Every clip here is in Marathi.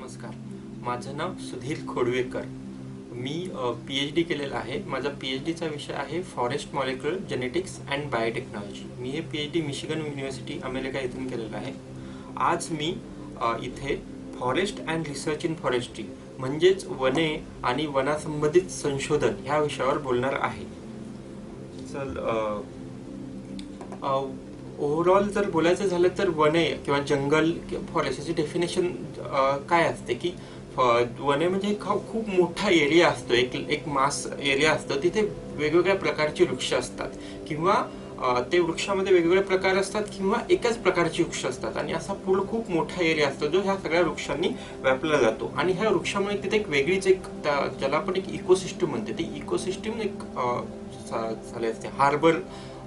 नमस्कार. माझं नाव सुधीर खोडवेकर. मी PhD केलेलं आहे. माझा PhDचा विषय आहे forest molecular genetics and biotechnology. मी हे PhD मिशिगन युनिव्हर्सिटी अमेरिका येथून केलेलं आहे. आज मी इथे forest and research in forestry म्हणजेच वने आणि वनासंबंधित संशोधन ह्या विषयावर बोलणार आहे. ओव्हरऑल जर बोलायचं झालं तर वने किंवा जंगल फॉरेस्ट याची डेफिनेशन काय असते की वने म्हणजे खूप मोठा एरिया असतो, एक मास एरिया असतो. तिथे वेगवेगळ्या प्रकारचे वृक्ष असतात किंवा ते वृक्षामध्ये वेगवेगळे प्रकार असतात किंवा एकाच प्रकारची वृक्ष असतात आणि असा पूर्ण खूप मोठा एरिया असतो जो ह्या सगळ्या वृक्षांनी व्यापला जातो. आणि ह्या वृक्षामुळे तिथे एक वेगळीच ज्याला आपण एक इकोसिस्टम म्हणते, ती इकोसिस्टम एक झाले असते, हार्बर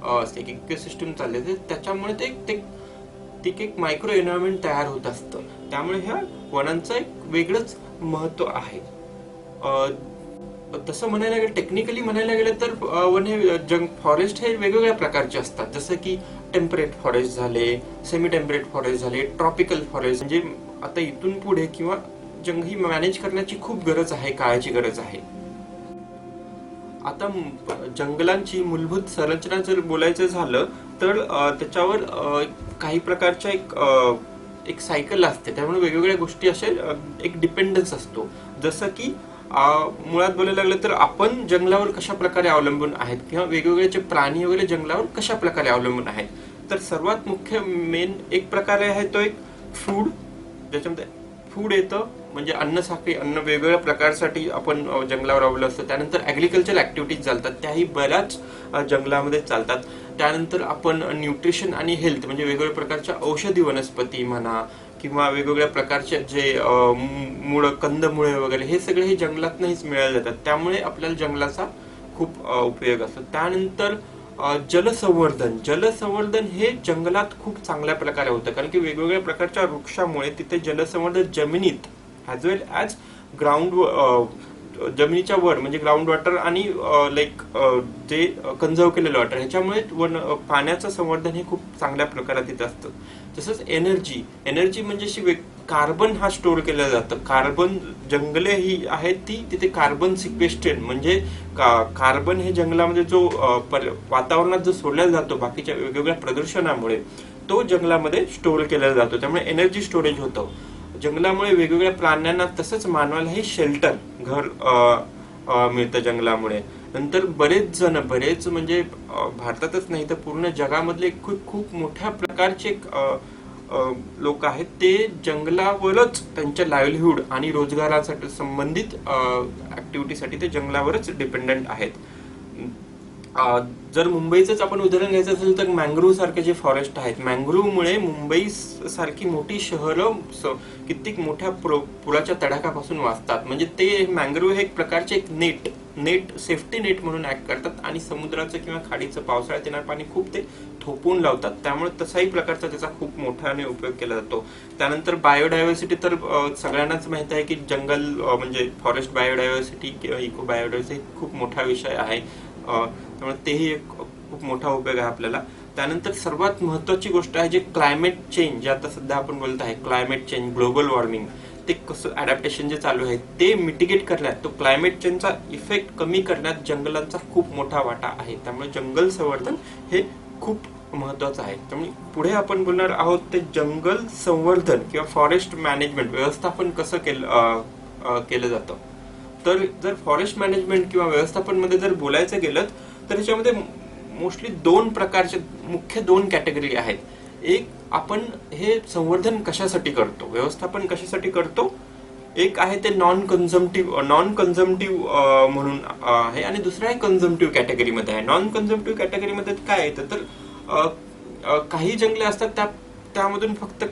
असते, एक इकोसिस्टम चालले असते. त्याच्यामुळे ते एक मायक्रो एन्व्हायरमेंट तयार होत असतं. त्यामुळे ह्या वनांचं एक वेगळंच महत्व आहे. तसं म्हणायला गेलं, टेक्निकली म्हणायला गेलं तर वने फॉरेस्ट हे वेगवेगळ्या प्रकारचे असतात. जसं की टेम्परेट फॉरेस्ट झाले, सेमी टेम्परेट फॉरेस्ट झाले, ट्रॉपिकल फॉरेस्ट. म्हणजे आता इथून पुढे किंवा ही मॅनेज करण्याची खूप गरज आहे, काळाची गरज आहे. आता जंगलांची मूलभूत संरचना जर बोलायचं झालं तर त्याच्यावर काही प्रकारच्या एक सायकल असते. त्यामुळे वेगवेगळ्या गोष्टी असे एक डिपेंडन्स असतो. जसं की मुळात बोलायला लागलं तर आपण जंगलावर कशा प्रकारे अवलंबून आहेत किंवा वेगवेगळे प्राणी वगैरे जंगलावर कशा प्रकारे अवलंबून आहेत. तर सर्वात मुख्य मेन एक प्रकारे आहे तो एक फूड. ज्याच्यामध्ये फूड येतं म्हणजे अन्न वेगवेगळ्या प्रकारसाठी आपण जंगलावर अवलंबून असतो. त्यानंतर ॲग्रिकल्चर ऍक्टिव्हिटीज चालतात, त्याही बऱ्याच जंगलामध्ये चालतात. त्यानंतर आपण न्यूट्रिशन आणि हेल्थ म्हणजे वेगवेगळ्या प्रकारच्या औषधी वनस्पती म्हणा किंवा वेगवेगळ्या प्रकारचे जे कंदमुळे वगैरे हे सगळे हे जंगलातनंच मिळाले जातात. त्यामुळे आपल्याला जंगलाचा खूप उपयोग असतो. त्यानंतर जलसंवर्धन हे जंगलात खूप चांगल्या प्रकारे होतं, कारण की वेगवेगळ्या प्रकारच्या वृक्षामुळे तिथे जलसंवर्धन जमिनीत ॲज वेल ॲज जमिनीच्या वर म्हणजे ग्राउंड वॉटर आणि जे कन्झर्व केलेलं वॉटर ह्याच्यामुळे पाण्याचं संवर्धन हे खूप चांगल्या प्रकारात तिथे असतं. तसंच एनर्जी म्हणजे कार्बन हा स्टोअर केलं जातं. कार्बन जंगले ही आहेत ती तिथे कार्बन सिक्वेस्ट्रेन म्हणजे कार्बन हे जंगलामध्ये जो वातावरणात जो सोडला जातो बाकीच्या वेगवेगळ्या प्रदूषणामुळे तो जंगलामध्ये स्टोअर केला जातो. त्यामुळे एनर्जी स्टोरेज होतं जंगलामुळे. वेगवेगळ्या प्राण्यांना तसंच मानवालाही शेल्टर घर मिळतं जंगलामुळे. नंतर बरेच म्हणजे भारतातच नाही तर पूर्ण जगामधले खूप मोठ्या प्रकारचे लोक आहेत ते जंगलावरच त्यांच्या लाईव्हलीहूड आणि रोजगारासाठी संबंधित ऍक्टिव्हिटीसाठी ते जंगलावरच डिपेंडंट आहेत. जर मुंबईचंच आपण उदाहरण घ्यायचं असेल तर मँग्रोव्ह सारखे जे फॉरेस्ट आहेत, मँग्रोव्हमुळे मुंबई सारखी मोठी शहरं कित्येक मोठ्या पुराच्या तडाख्यापासून वाचतात. म्हणजे ते मँग्रोव्ह हे एक प्रकारचे एक नेट सेफ्टी नेट म्हणून ऍक्ट करतात आणि समुद्राचं किंवा खाडीचं पावसाळ्यात येणार पाणी खूप ते थोपून लावतात. त्यामुळे तसाही प्रकारचा त्याचा खूप मोठ्याने उपयोग केला जातो. त्यानंतर बायोडायव्हर्सिटी तर सगळ्यांनाच माहित आहे की जंगल म्हणजे फॉरेस्ट बायोडायव्हर्सिटी किंवा इको बायोडायव्हर्सिटी खूप मोठा विषय आहे. त्यामुळे तेही एक खूप मोठा उपयोग आहे आपल्याला. त्यानंतर सर्वात महत्वाची गोष्ट आहे जे क्लायमेट चेंज, जे आता सध्या आपण बोलत आहे क्लायमेट चेंज, ग्लोबल वॉर्मिंग, ते कसं अडॅप्टेशन जे चालू आहे ते मिटिगेट करण्यात, तो क्लायमेट चेंजचा इफेक्ट कमी करण्यात जंगलांचा खूप मोठा वाटा आहे. त्यामुळे जंगल संवर्धन हे खूप महत्वाचं आहे. त्यामुळे पुढे आपण बोलणार आहोत ते जंगल संवर्धन किंवा फॉरेस्ट मॅनेजमेंट व्यवस्थापन कसं केलं जातं. तर जर फॉरेस्ट मॅनेजमेंट किंवा व्यवस्थापन मध्ये जर बोलायचं गेलं तर ह्याच्यामध्ये मोस्टली मुख्य दोन कॅटेगरी आहेत. एक, आपण हे संवर्धन कशासाठी करतो, व्यवस्थापन कशासाठी करतो. एक आहे ते नॉन कन्झम्प्टिव्ह म्हणून आहे आणि दुसरं आहे कन्झम्प्टिव्ह कॅटेगरीमध्ये आहे. नॉन कन्झम्प्टिव्ह कॅटेगरीमध्ये काय येतं तर काही जंगले असतात त्यामधून फक्त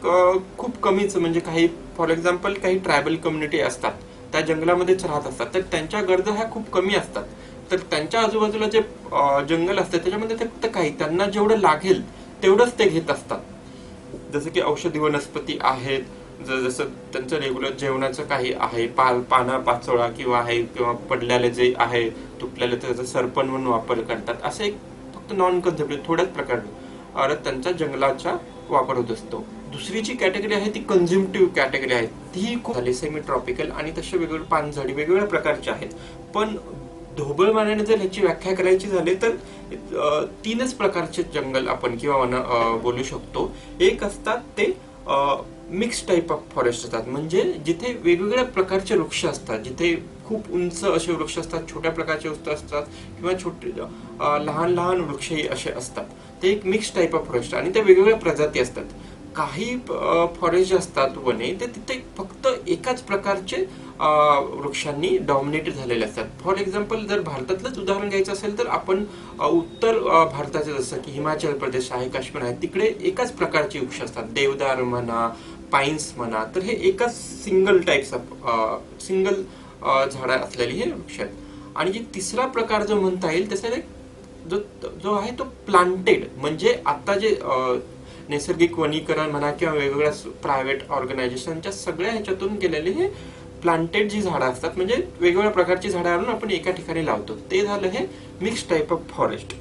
खूप कमीच म्हणजे काही फॉर एक्झाम्पल काही ट्रायबल कम्युनिटी असतात त्या जंगलामध्येच राहत असतात, तर त्यांच्या गरजा ह्या खूप कमी असतात. तर त्यांच्या आजूबाजूला जे जंगल असते त्याच्यामध्ये ते फक्त काही त्यांना जेवढं लागेल तेवढंच ते घेत असतात. जसं की औषधी वनस्पती आहेत, जसं त्यांचं रेग्युलर जेवणाचं काही आहे, पाना पाचोळा किंवा पडलेले जे आहे तुटलेले त्याचा सरपण म्हणून वापर करतात. असं एक फक्त नॉन कन्झम्प्टिव्ह थोड्याच प्रकारे त्यांच्या जंगलाचा वापर होत असतो. दुसरी जी कॅटेगरी आहे ती कन्झ्युमटिव्ह कॅटेगरी आहे, ती खूप झाली सेमी ट्रॉपिकल आणि तसे वेगवेगळे पानझडी वेगवेगळ्या प्रकारचे आहेत. पण ढोबळमानाने जर ह्याची व्याख्या करायची झाली तर तीनच प्रकारचे जंगल आपण किंवा वन बोलू शकतो. एक असतात ते मिक्स टाईप ऑफ फॉरेस्ट असतात, म्हणजे जिथे वेगवेगळ्या प्रकारचे वृक्ष असतात, जिथे खूप उंच असे वृक्ष असतात, छोट्या प्रकारचे वृक्ष असतात किंवा छोटे लहान लहान वृक्षही असे असतात. ते एक मिक्स टाईप ऑफ फॉरेस्ट आणि ते वेगवेगळ्या प्रजाती असतात. काही फॉरेस्ट जे असतात वने, ते तिथे फक्त एकाच प्रकारचे वृक्षांनी डॉमिनेटेड झालेले असतात. फॉर एक्झाम्पल जर भारतातलंच उदाहरण घ्यायचं असेल तर आपण उत्तर भारताचे जसं की हिमाचल प्रदेश आहे, काश्मीर आहे, तिकडे एकाच प्रकारचे वृक्ष असतात. देवदार म्हणा, पाईन्स म्हणा, तर हे एकाच सिंगल टाईप्स ऑफ सिंगल झाडं असलेली हे वृक्ष आहेत. आणि जे तिसरा प्रकार जो म्हणता येईल त्याचा जो आहे तो प्लांटेड, म्हणजे आता जे नैसर्गिक वनीकरण म्हणा किंवा वेगवेगळ्या प्रायव्हेट ऑर्गनायझेशनच्या सगळ्या ह्याच्यातून गेलेले हे प्लांटेड जी झाडं असतात, म्हणजे वेगवेगळ्या प्रकारची झाडं आणून आपण एका ठिकाणी लावतो, ते झालं हे मिक्स टाईप ऑफ फॉरेस्ट.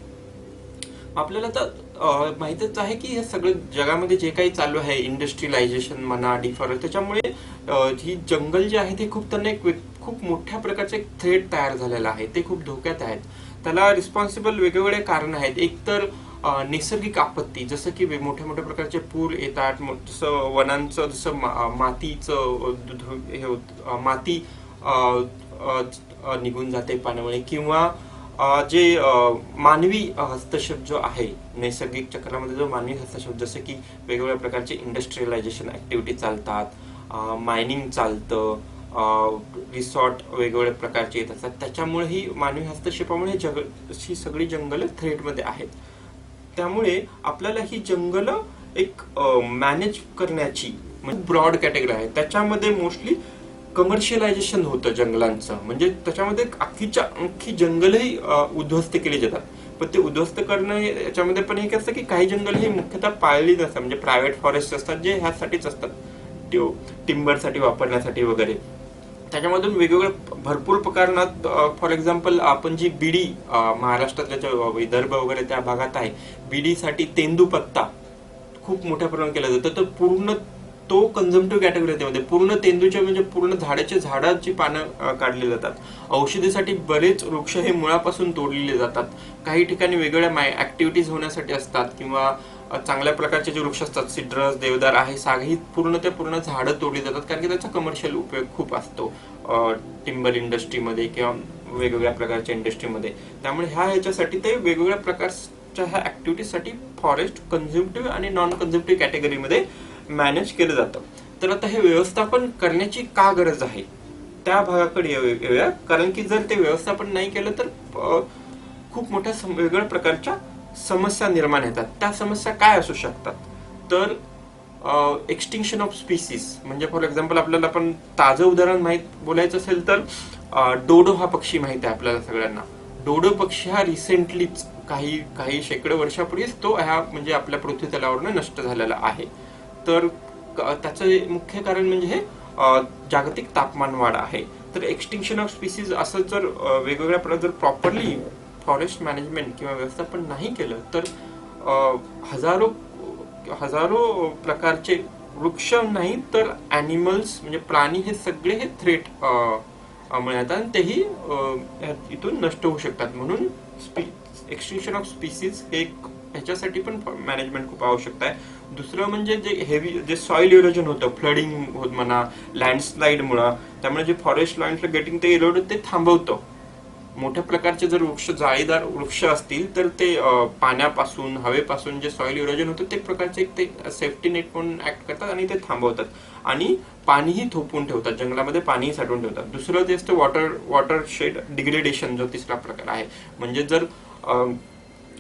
आपल्याला तर माहितच आहे की हे सगळं जगामध्ये जे काही चालू आहे, इंडस्ट्रियलायझेशन म्हणा, डिफॉरेस्ट, त्याच्यामुळे ही जंगल जे आहे ते खूप त्यांना खूप मोठ्या प्रकारचे एक थ्रेट तयार झालेला आहे, ते खूप धोक्यात आहेत. त्याला रिस्पॉन्सिबल वेगवेगळे कारण आहेत. एक तर नैसर्गिक आपत्ती, जसं की मोठ्या मोठ्या प्रकारचे पूर येतात, जसं वनांचं जसं मातीचं हे माती निघून जाते पाण्यामुळे, किंवा जे मानवी हस्तक्षेप जो आहे नैसर्गिक चक्रामध्ये, जो मानवी हस्तक्षेप, जसं की वेगवेगळ्या प्रकारचे इंडस्ट्रियलायझेशन ऍक्टिव्हिटी चालतात, मायनिंग चालतं, रिसॉर्ट वेगवेगळ्या प्रकारचे येत असतात, त्याच्यामुळे ही मानवी हस्तक्षेपामुळे ही सगळी जंगल थ्रेटमध्ये आहेत. त्यामुळे आपल्याला ही जंगल एक मॅनेज करण्याची म्हणजे ब्रॉड कॅटेगरी आहे. त्याच्यामध्ये मोस्टली कमर्शियलायझेशन होतं जंगलांचं, म्हणजे त्याच्यामध्ये अख्खी जंगलही उद्ध्वस्त केली जातात. पण ते उद्ध्वस्त करणं याच्यामध्ये पण एक असतं की काही जंगल ही मुख्यतः पाळली नसतात, म्हणजे प्रायव्हेट फॉरेस्ट असतात जे ह्यासाठीच असतात, टिंबरसाठी वापरण्यासाठी वगैरे. त्याच्यामधून वेगवेगळ्या भरपूर प्रकारात, फॉर एक्झाम्पल आपण जी बीडी महाराष्ट्रातल्या विदर्भ वगैरे त्या भागात आहे, बीडीसाठी तेंदूपत्ता खूप मोठ्या प्रमाणात केला जातो. तर पूर्ण तो कन्झम्पटिव्ह कॅटेगरी त्यामध्ये पूर्ण तेंदूच्या म्हणजे पूर्ण झाडाची पानं काढली जातात. औषधीसाठी बरेच वृक्ष हे मुळापासून तोडलेले जातात. काही ठिकाणी वेगवेगळ्या ऍक्टिव्हिटीज होण्यासाठी असतात किंवा चांगल्या प्रकारचे जे वृक्ष असतात, सिट्रस, देवदार आहे, साग, ही पूर्ण झाडं तोडली जातात, कारण की त्याचा कमर्शियल उपयोग खूप असतो टिंबर इंडस्ट्रीमध्ये किंवा वेगवेगळ्या प्रकारच्या इंडस्ट्रीमध्ये. त्यामुळे ह्याच्यासाठी ते वेगवेगळ्या प्रकारच्या ह्या ऍक्टिव्हिटीजसाठी फॉरेस्ट कन्झ्युमटिव्ह आणि नॉन कन्झ्युमटिव्ह कॅटेगरीमध्ये मॅनेज केलं जातं. तर आता हे व्यवस्थापन करण्याची का गरज आहे त्या भागाकडे येऊया. कारण की जर ते व्यवस्थापन नाही केलं तर खूप मोठ्या वेगवेगळ्या प्रकारच्या समस्या निर्माण येतात. त्या समस्या काय असू शकतात, तर एक्सटिंक्शन ऑफ स्पीसीज, म्हणजे फॉर एक्झाम्पल आपल्याला पण ताजं उदाहरण बोलायचं असेल तर डोडो हा पक्षी माहित आहे आपल्याला सगळ्यांना. डोडो पक्षी हा रिसेंटलीच काही शेकडो वर्षापूर्वीच तो म्हणजे आपल्या पृथ्वी तलावरनं नष्ट झालेला आहे. तर त्याचं मुख्य कारण म्हणजे हे जागतिक तापमान वाढ आहे. तर एक्सटिंक्शन ऑफ स्पीसीज असं जर वेगवेगळ्या प्रकारे जर प्रॉपरली फॉरेस्ट मॅनेजमेंट किंवा व्यवस्थापन नाही केलं तर हजारो प्रकारचे वृक्ष नाही तर ॲनिमल्स म्हणजे प्राणी हे सगळे हे थ्रेट मिळतात आणि तेही इथून नष्ट होऊ शकतात. म्हणून एक्सटिंक्शन ऑफ स्पीसीज हे ह्याच्यासाठी पण मॅनेजमेंट खूप आवश्यक आहे. दुसरं म्हणजे जे सॉइल इरोजन होतं, फ्लडिंग होत म्हणा, लँडस्लाइडमुळं, त्यामुळे जे फॉरेस्ट लँड गेटिंग ते इरोड ते थांबवतं. मोठ्या प्रकारचे जर जाळीदार वृक्ष असतील तर ते पाण्यापासून, हवेपासून जे सॉइल इरोजन होतं ते प्रकारचे ते सेफ्टी नेट म्हणून ऍक्ट करतात आणि ते थांबवतात आणि पाणीही थोपून ठेवतात, जंगलामध्ये पाणीही साठवून ठेवतात. दुसरं जे असतं वॉटर शेड डिग्रेडेशन, जो तिसरा प्रकार आहे. म्हणजे जर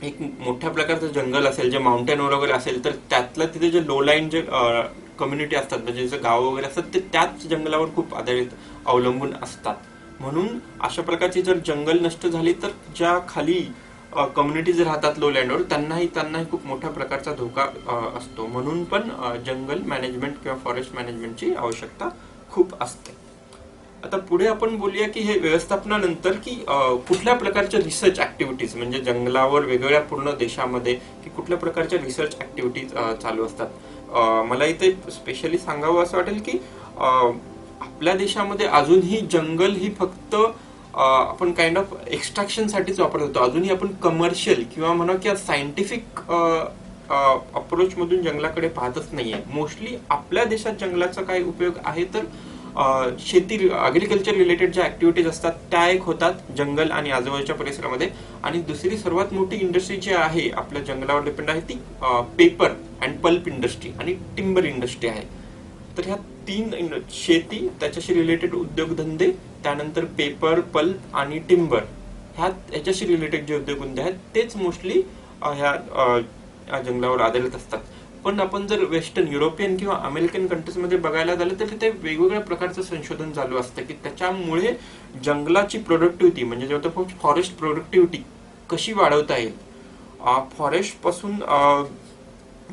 एक मोठ्या प्रकारचं जंगल असेल, जे माउंटेनवर वगैरे असेल, तर त्यातलं तिथे जे लो लाईन जे कम्युनिटी असतात, म्हणजे जे गाव वगैरे असतात, ते त्याच जंगलावर खूप अवलंबून असतात. म्हणून अशा प्रकारची जर जंगल नष्ट झाली तर ज्या खाली कम्युनिटीज राहतात लो लँडवर, त्यांनाही खूप मोठ्या प्रकारचा धोका असतो. म्हणून पण जंगल मॅनेजमेंट किंवा फॉरेस्ट मॅनेजमेंटची आवश्यकता खूप असते. आता पुढे आपण बोलूया की हे व्यवस्थापनानंतर की कुठल्या प्रकारच्या रिसर्च ऍक्टिव्हिटीज म्हणजे जंगलावर वेगवेगळ्या पूर्ण देशामध्ये की कुठल्या प्रकारच्या रिसर्च ऍक्टिव्हिटीज चालू असतात. मला इथे स्पेशली सांगावं असं वाटेल की आपल्या देशामध्ये अजूनही जंगल ही फक्त आपण काइंड ऑफ एक्स्ट्रॅक्शन साठीच वापरत होतो. अजूनही आपण कमर्शियल किंवा म्हणा किंवा सायंटिफिक अप्रोच मधून जंगलाकडे पाहतच नाहीये. मोस्टली आपल्या देशात जंगलाचा काय उपयोग आहे तर शेती अग्रिकल्चर रिलेटेड ज्या ऍक्टिव्हिटीज असतात त्या एक होतात जंगल आणि आजूबाजूच्या परिसरामध्ये. आणि दुसरी सर्वात मोठी इंडस्ट्री जी आहे आपल्या जंगलावर डिपेंड आहे ती पेपर अँड पल्प इंडस्ट्री आणि टिंबर इंडस्ट्री आहे. तर ह्या तीन शेती त्याच्याशी रिलेटेड उद्योगधंदे, त्यानंतर पेपर पल्प आणि टिंबर ह्याच्याशी रिलेटेड जे उद्योगधंदे आहेत तेच मोस्टली ह्या जंगलावर आधारित असतात. पण आपण जर वेस्टर्न युरोपियन किंवा अमेरिकन कंट्रीजमध्ये बघायला झालं तर तिथे वेगवेगळ्या प्रकारचं संशोधन चालू असतं की त्याच्यामुळे जंगलाची प्रोडक्टिव्हिटी म्हणजे जेव्हा फॉरेस्ट प्रोडक्टिव्हिटी कशी वाढवता येईल. फॉरेस्ट पासून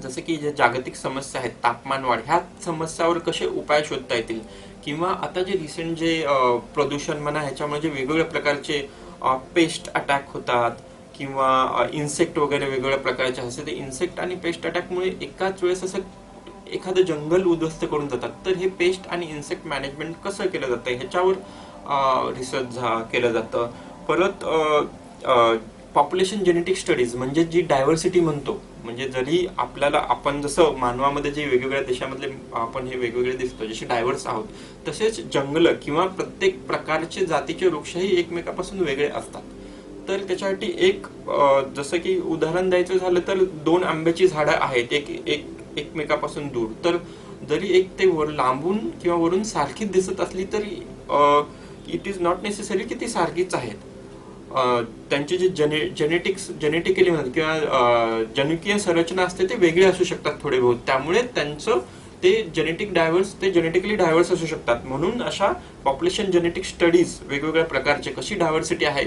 जसं की जे जागतिक समस्या आहेत तापमान वाढ ह्या समस्यावर कसे उपाय शोधता येतील किंवा आता जे रिसेंट जे प्रदूषण म्हणा ह्याच्यामुळे जे वेगवेगळ्या प्रकारचे पेस्ट अटॅक होतात किंवा इन्सेक्ट वगैरे वेगवेगळ्या प्रकारचे असते ते इन्सेक्ट आणि पेस्ट अटॅकमुळे एकाच वेळेस असं एखादं जंगल उद्ध्वस्त करून जातात. तर हे पेस्ट आणि इन्सेक्ट मॅनेजमेंट कसं केलं जातं ह्याच्यावर रिसर्च केलं जातं. परत पॉप्युलेशन जेनेटिक स्टडीज म्हणजे जी डायव्हर्सिटी म्हणतो म्हणजे जरी आपल्याला आपण जसं मानवामध्ये जे वेगवेगळ्या देशामधले आपण हे वेगवेगळे दिसतो जसे डायव्हर्स आहोत तसेच जंगल किंवा प्रत्येक प्रकारचे जातीचे वृक्षही एकमेकापासून वेगळे असतात. तर त्याच्यासाठी एक जसं की उदाहरण द्यायचं झालं तर 2 आंब्याची झाडं आहेत एकमेकापासून दूर तर जरी एक ते लांबून किंवा वरून सारखीच दिसत असली तरी इट इज नॉट नेसेसरी की ती सारखीच आहेत. त्यांची जी जेनेटिकली म्हणतात किंवा जनुकीय संरचना असते ते वेगळे असू शकतात थोडे बहुत. त्यामुळे त्यांचं ते जेनेटिकली डायव्हर्स असू शकतात. म्हणून अशा पॉप्युलेशन जेनेटिक स्टडीज वेगवेगळ्या प्रकारचे कशी डायव्हर्सिटी आहे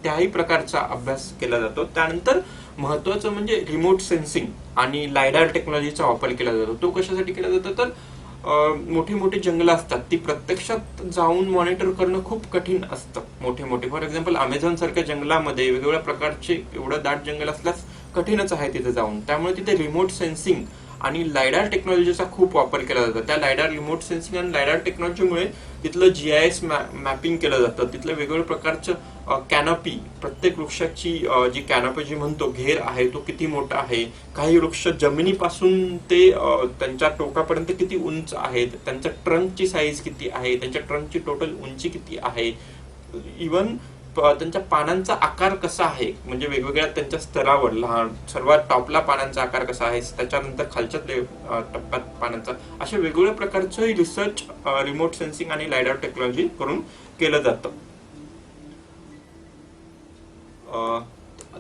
त्याही प्रकारचा अभ्यास केला जातो. त्यानंतर महत्वाचं म्हणजे रिमोट सेन्सिंग आणि लायडार टेक्नॉलॉजीचा वापर केला जातो. तो कशासाठी केला जातो तर मोठी मोठी जंगलं असतात ती प्रत्यक्षात जाऊन मॉनिटर करणं खूप कठीण असतं. मोठे फॉर एक्झाम्पल अमेझॉन सारख्या जंगलामध्ये वेगवेगळ्या प्रकारचे एवढं दाट जंगल असल्यास कठीणच आहे तिथे जाऊन. त्यामुळे तिथे रिमोट सेन्सिंग आणि लायडार टेक्नॉलॉजीचा खूप वापर केला जातो. त्या लायडार रिमोट सेन्सिंग आणि लायडार टेक्नॉलॉजीमुळे तिथलं GIS मॅपिंग केलं जातं. तिथलं वेगवेगळ्या प्रकारचं कॅनॉपी प्रत्येक वृक्षाची जी कॅनॉपी जी म्हणतो घेर आहे तो किती मोठा आहे. काही वृक्ष जमिनीपासून ते त्यांच्या टोकापर्यंत किती उंच आहेत, त्यांच्या ट्रंकची साईज किती आहे, त्यांच्या ट्रंकची टोटल उंची किती आहे, इवन त्यांच्या पानांचा आकार कसा आहे म्हणजे वेगवेगळ्या त्यांच्या स्तरावर लहान सर्वात टॉपला पानांचा आकार कसा आहे त्याच्यानंतर खालच्या टप्प्यात पानांचा अशा वेगवेगळ्या प्रकारचं रिसर्च रिमोट सेन्सिंग आणि लायडार टेक्नॉलॉजी करून केलं जातं.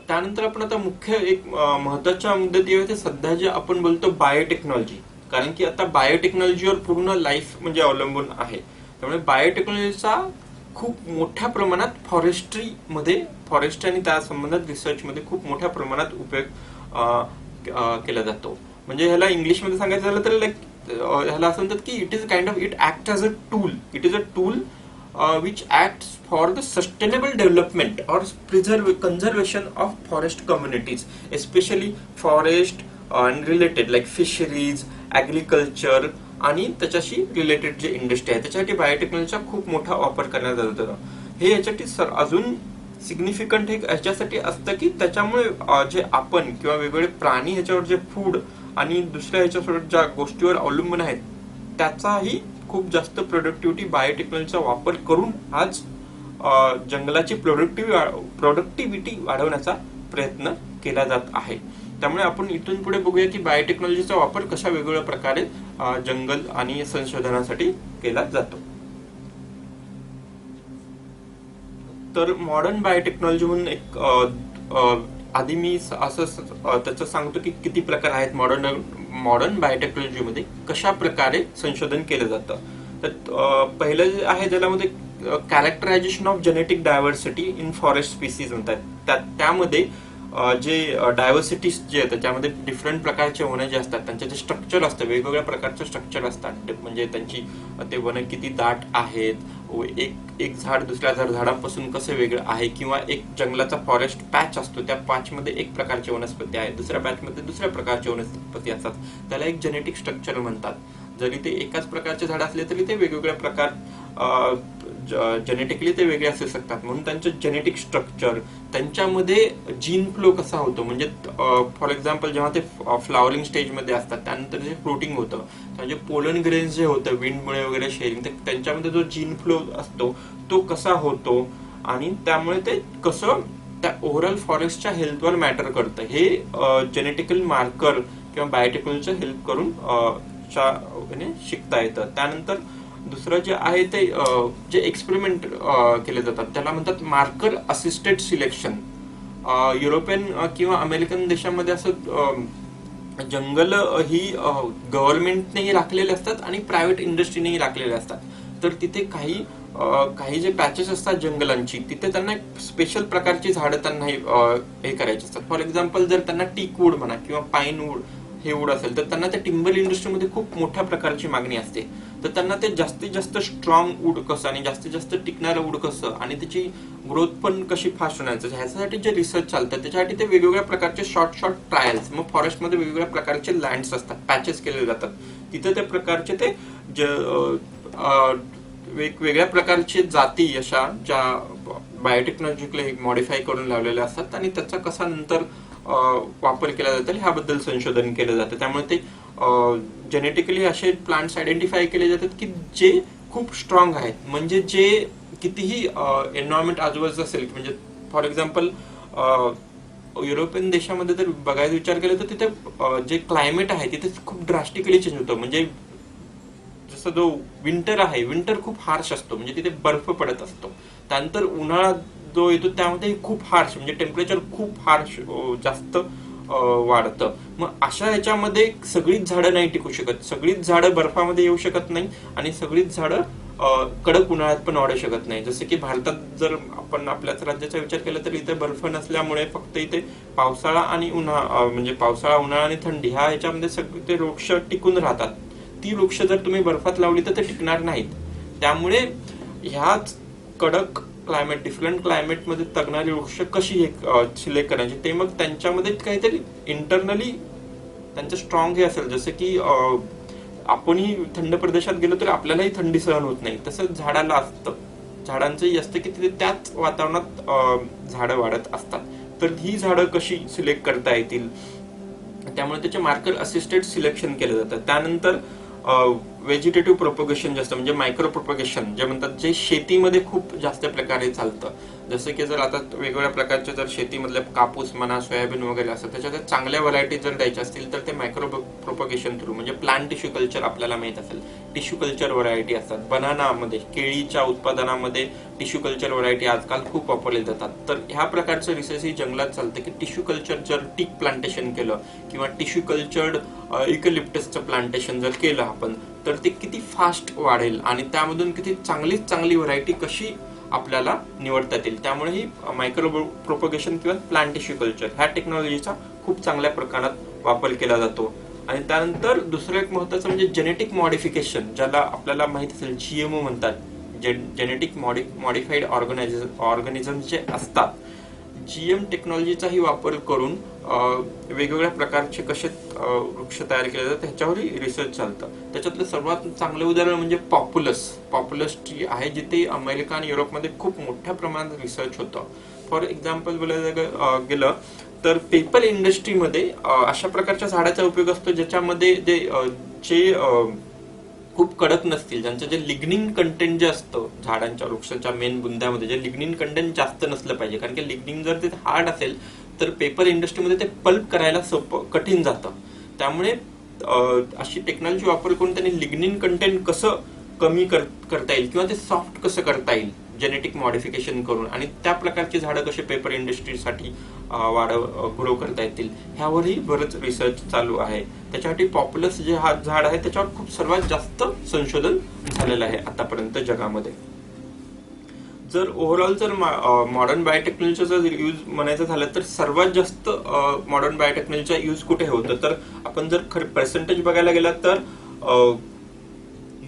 त्यानंतर आपण आता मुख्य एक महत्वाच्या मुद्द्यात येऊया ते सध्या जे आपण बोलतो बायोटेक्नॉलॉजी. कारण की आता बायोटेक्नॉलॉजीवर पूर्ण लाईफ म्हणजे अवलंबून आहे. त्यामुळे बायोटेक्नॉलॉजीचा खूप मोठ्या प्रमाणात फॉरेस्ट्री आणि त्या संबंधित रिसर्चमध्ये खूप मोठ्या प्रमाणात उपयोग केला जातो. म्हणजे ह्याला इंग्लिशमध्ये सांगायचं झालं तर ह्याला असं म्हणतात की it act as a tool. It is a tool which acts for the sustainable development or conservation of forest communities, especially forest and related like fisheries, agriculture आणि त्याच्याशी रिलेटेड जे इंडस्ट्री आहे त्याच्यासाठी बायोटेक्नॉलॉजीचा खूप मोठा वापर करण्यात जातो. हे याच्यासाठी अजून सिग्निफिकंट ह्याच्यासाठी असतं की त्याच्यामुळे जे आपण किंवा वेगवेगळे प्राणी ह्याच्यावर जे फूड आणि दुसऱ्या ह्याच्यासोबत ज्या गोष्टीवर अवलंबून आहेत त्याचाही खूप जास्त प्रोडक्टिव्हिटी बायोटेक्नॉलॉजीचा वापर करून आज जंगलाची प्रोडक्टिव्हिटी वाढवण्याचा प्रयत्न केला जात आहे. त्यामुळे आपण इथून पुढे बघूया की बायोटेक्नॉलॉजीचा वापर कशा वेगवेगळ्या प्रकारे जंगल आणि संशोधनासाठी केला जातो. तर मॉडर्न बायोटेक्नॉलॉजी म्हणून एक आधी मी असं त्याचं सांगतो की किती प्रकार आहेत मॉडर्न बायोटेक्नॉलॉजीमध्ये कशा प्रकारे संशोधन केलं जातं. तर पहिलं जे आहे ज्यामध्ये characterisation of genetic diversity in forest species म्हणतात. त्यामध्ये जे डायव्हर्सिटी जे आहे त्याच्यामध्ये डिफरंट प्रकारचे वनं जे असतात त्यांचे जे स्ट्रक्चर असतं, वेगवेगळ्या प्रकारचे स्ट्रक्चर असतात, म्हणजे त्यांची ते वनं किती दाट आहेत, एक एक झाड दुसऱ्या झाडांपासून कसं वेगळं आहे, किंवा एक जंगलाचा फॉरेस्ट पॅच असतो, त्या पॅचमध्ये एक प्रकारची वनस्पती आहे, दुसऱ्या पॅचमध्ये दुसऱ्या प्रकारची वनस्पती असतात, त्याला एक जेनेटिक स्ट्रक्चर म्हणतात. जरी ते एकाच प्रकारचे झाड असले तरी ते वेगवेगळ्या प्रकार जेनेटिकली ते वेगळे असू शकतात, म्हणून त्यांचं जेनेटिक स्ट्रक्चर, त्यांच्यामध्ये जीन फ्लो कसा होतो, म्हणजे फॉर एक्झाम्पल जेव्हा ते फ्लावरिंग स्टेजमध्ये असतात त्यानंतर जे फ्लोटिंग होतं, म्हणजे पोलन ग्रेन्स जे होतं विंडमुळे वगैरे शेअरिंग, त्यांच्यामध्ये जो जीन फ्लो असतो तो कसा होतो, आणि त्यामुळे ते कसं त्या ओव्हरऑल फॉरेस्टच्या हेल्थवर मॅटर करतं, हे जेनेटिकल मार्कर किंवा बायोटेक्नॉलॉजीचं हेल्प करून शिकता येतं. त्यानंतर दुसरं जे आहे ते जे एक्सपेरिमेंट केले जातात त्याला म्हणतात मार्कर असिस्टेड सिलेक्शन. युरोपियन किंवा अमेरिकन देशामध्ये असं जंगल ही गव्हर्नमेंटनेही राखलेले असतात आणि प्रायव्हेट इंडस्ट्रीनेही राखलेले असतात. तर तिथे काही जे पॅचेस असतात जंगलांची, तिथे त्यांना एक स्पेशल प्रकारची झाडं त्यांना हे करायची असतात. फॉर एक्झाम्पल जर त्यांना टीक वूड म्हणा किंवा पाईन वूड हे वूड असेल तर त्यांना त्या टिंबर इंडस्ट्रीमध्ये खूप मोठ्या प्रकारची मागणी असते. तर त्यांना ते जास्तीत जास्त स्ट्रॉंग वूड कसं आणि जास्तीत जास्त टिकणारं वूड कसं आणि त्याची ग्रोथ पण कशी फास्ट होण्याचं, ह्याच्यासाठी जे रिसर्च चालतं त्याच्यासाठी ते वेगवेगळ्या प्रकारचे शॉर्ट ट्रायल्स, मग फॉरेस्टमध्ये वेगवेगळ्या प्रकारचे लँड्स असतात, पॅचेस केले जातात, तिथे त्या प्रकारचे ते वेगवेगळ्या प्रकारचे जाती अशा ज्या बायोटेक्नॉलॉजिकली मॉडिफाय करून लावलेल्या असतात आणि त्याचा कसा नंतर वापर केला जातो ह्याबद्दल संशोधन केलं जातं. त्यामुळे ते जेनेटिकली असे प्लांट्स आयडेंटिफाय केले जातात की जे खूप स्ट्रॉंग आहेत, म्हणजे जे कितीही एन्व्हायरमेंट आजूबाजूचं असेल, म्हणजे फॉर एक्झाम्पल युरोपियन देशामध्ये जर बघायचा विचार केला तर तिथे जे क्लायमेट आहे तिथे खूप ड्रास्टिकली चेंज होतं. म्हणजे जसं जो विंटर आहे, विंटर खूप हार्श असतो, म्हणजे तिथे बर्फ पडत असतो. त्यानंतर उन्हाळा जो येतो त्यामध्ये खूप हार्श, म्हणजे टेम्परेचर खूप हार्श जास्त वाढतं. मग अशा ह्याच्यामध्ये सगळीच झाडं नाही टिकू शकत, सगळीच झाडं बर्फामध्ये येऊ शकत नाही आणि सगळीच झाडं कडक उन्हाळ्यात पण वाढू शकत नाही. जसं की भारतात जर आपण आपल्याच राज्याचा विचार केला तर इथे बर्फ नसल्यामुळे फक्त इथे पावसाळा आणि म्हणजे पावसाळा, उन्हाळा आणि थंडी ह्या ह्याच्यामध्ये सगळे ते वृक्ष टिकून राहतात. ती वृक्ष जर तुम्ही बर्फात लावली तर ते टिकणार नाहीत. त्यामुळे ह्याच कडक क्लायमेट, डिफरंट क्लायमेटमध्ये तगणारी वृक्ष कशी सिलेक्ट करायची, ते मग त्यांच्यामध्ये काहीतरी इंटरनली त्यांचं स्ट्रॉंग हे असेल. जसं की आपणही थंड प्रदेशात गेलो तर आपल्यालाही थंडी सहन होत नाही, तसंच झाडाला असतं, झाडांचंही असतं की तिथे त्याच वातावरणात झाडं वाढत असतात. तर ही झाडं कशी सिलेक्ट करता येतील, त्यामुळे त्याचे मार्कर असिस्टेड सिलेक्शन केलं जातं. त्यानंतर व्हेजिटेटिव्ह प्रोपगेशन जास्त, म्हणजे मायक्रो प्रोपगेशन जे म्हणतात, जे शेतीमध्ये खूप जास्त प्रकारे चालतं. जसं की जर आता वेगवेगळ्या प्रकारचे जर शेतीमधले कापूस म्हणा, सोयाबीन वगैरे असतं, त्याच्यात चांगल्या व्हरायटी जर द्यायच्या असतील तर ते मायक्रो प्रोपगेशन थ्रू, म्हणजे प्लांट टिश्यू कल्चर आपल्याला माहित असेल, टिश्यू कल्चर व्हरायटी असतात. बनानामध्ये, केळीच्या उत्पादनामध्ये टिश्यू कल्चर व्हरायटी आजकाल खूप वापरले जातात. तर ह्या प्रकारचं रिसर्च ही जंगलात चालतं की टिश्यू कल्चर जर टीक प्लांटेशन केलं किंवा टिश्यू कल्चर्ड इकलिप्टसचं प्लांटेशन जर केलं आपण, तर ते किती फास्ट वाढेल आणि त्यामधून किती चांगली व्हरायटी कशी आपल्याला निवडता येतील. त्यामुळे ही मायक्रो प्रोपगेशन किंवा प्लांट टिश्यू कल्चर ह्या टेक्नॉलॉजीचा खूप चांगल्या प्रकारात वापर केला जातो. आणि त्यानंतर दुसरं एक महत्त्वाचं म्हणजे जेनेटिक मॉडिफिकेशन, ज्याला आपल्याला माहित असेल GMO म्हणतात, जेनेटिक मॉडिफाईड ऑर्गॅनिझम जे असतात. GM टेक्नॉलॉजीचाही वापर करून वेगवेगळ्या प्रकारचे कसे वृक्ष तयार केले जातात ह्याच्यावरही रिसर्च चालतं. त्याच्यातलं सर्वात चांगलं उदाहरण म्हणजे पॉप्युलस ट्री आहे, जिथे अमेरिका आणि युरोपमध्ये खूप मोठ्या प्रमाणात रिसर्च होतं. फॉर एक्झाम्पल बोलायला गेलं तर पेपर इंडस्ट्रीमध्ये अशा प्रकारच्या झाडाचा उपयोग असतो ज्याच्यामध्ये जे खूप कडक नसतील, ज्यांचं जे लिग्निन कंटेंट जे असतं झाडांच्या वृक्षाच्या मेन बुंद्यामध्ये, जे लिग्निन कंटेंट जास्त नसलं पाहिजे. कारण की लिग्निन जर ते हार्ड असेल तर पेपर इंडस्ट्रीमध्ये ते पल्प करायला कठीण जातं. त्यामुळे अशी टेक्नॉलॉजी वापर करून त्यांनी लिग्निन कंटेंट कसं कमी करता येईल किंवा ते सॉफ्ट कसं करता येईल जेनेटिक मॉडिफिकेशन करून, आणि त्या प्रकारची झाडं कशी पेपर इंडस्ट्रीसाठी ग्रो करता येतील ह्यावरही बरंच रिसर्च चालू आहे. त्याच्यासाठी पॉप्युलस जे हा झाड आहे त्याच्यावर सर्वात जास्त संशोधन झालेलं आहे आतापर्यंत जगामध्ये. जर ओव्हरऑल जर मॉडर्न बायोटेक्नॉलॉजीचा जर यूज म्हणायचं झालं तर सर्वात जास्त मॉडर्न बायोटेक्नॉलॉजीचा यूज कुठे होतं, तर आपण जर खरं पर्सेंटेज बघायला गेला तर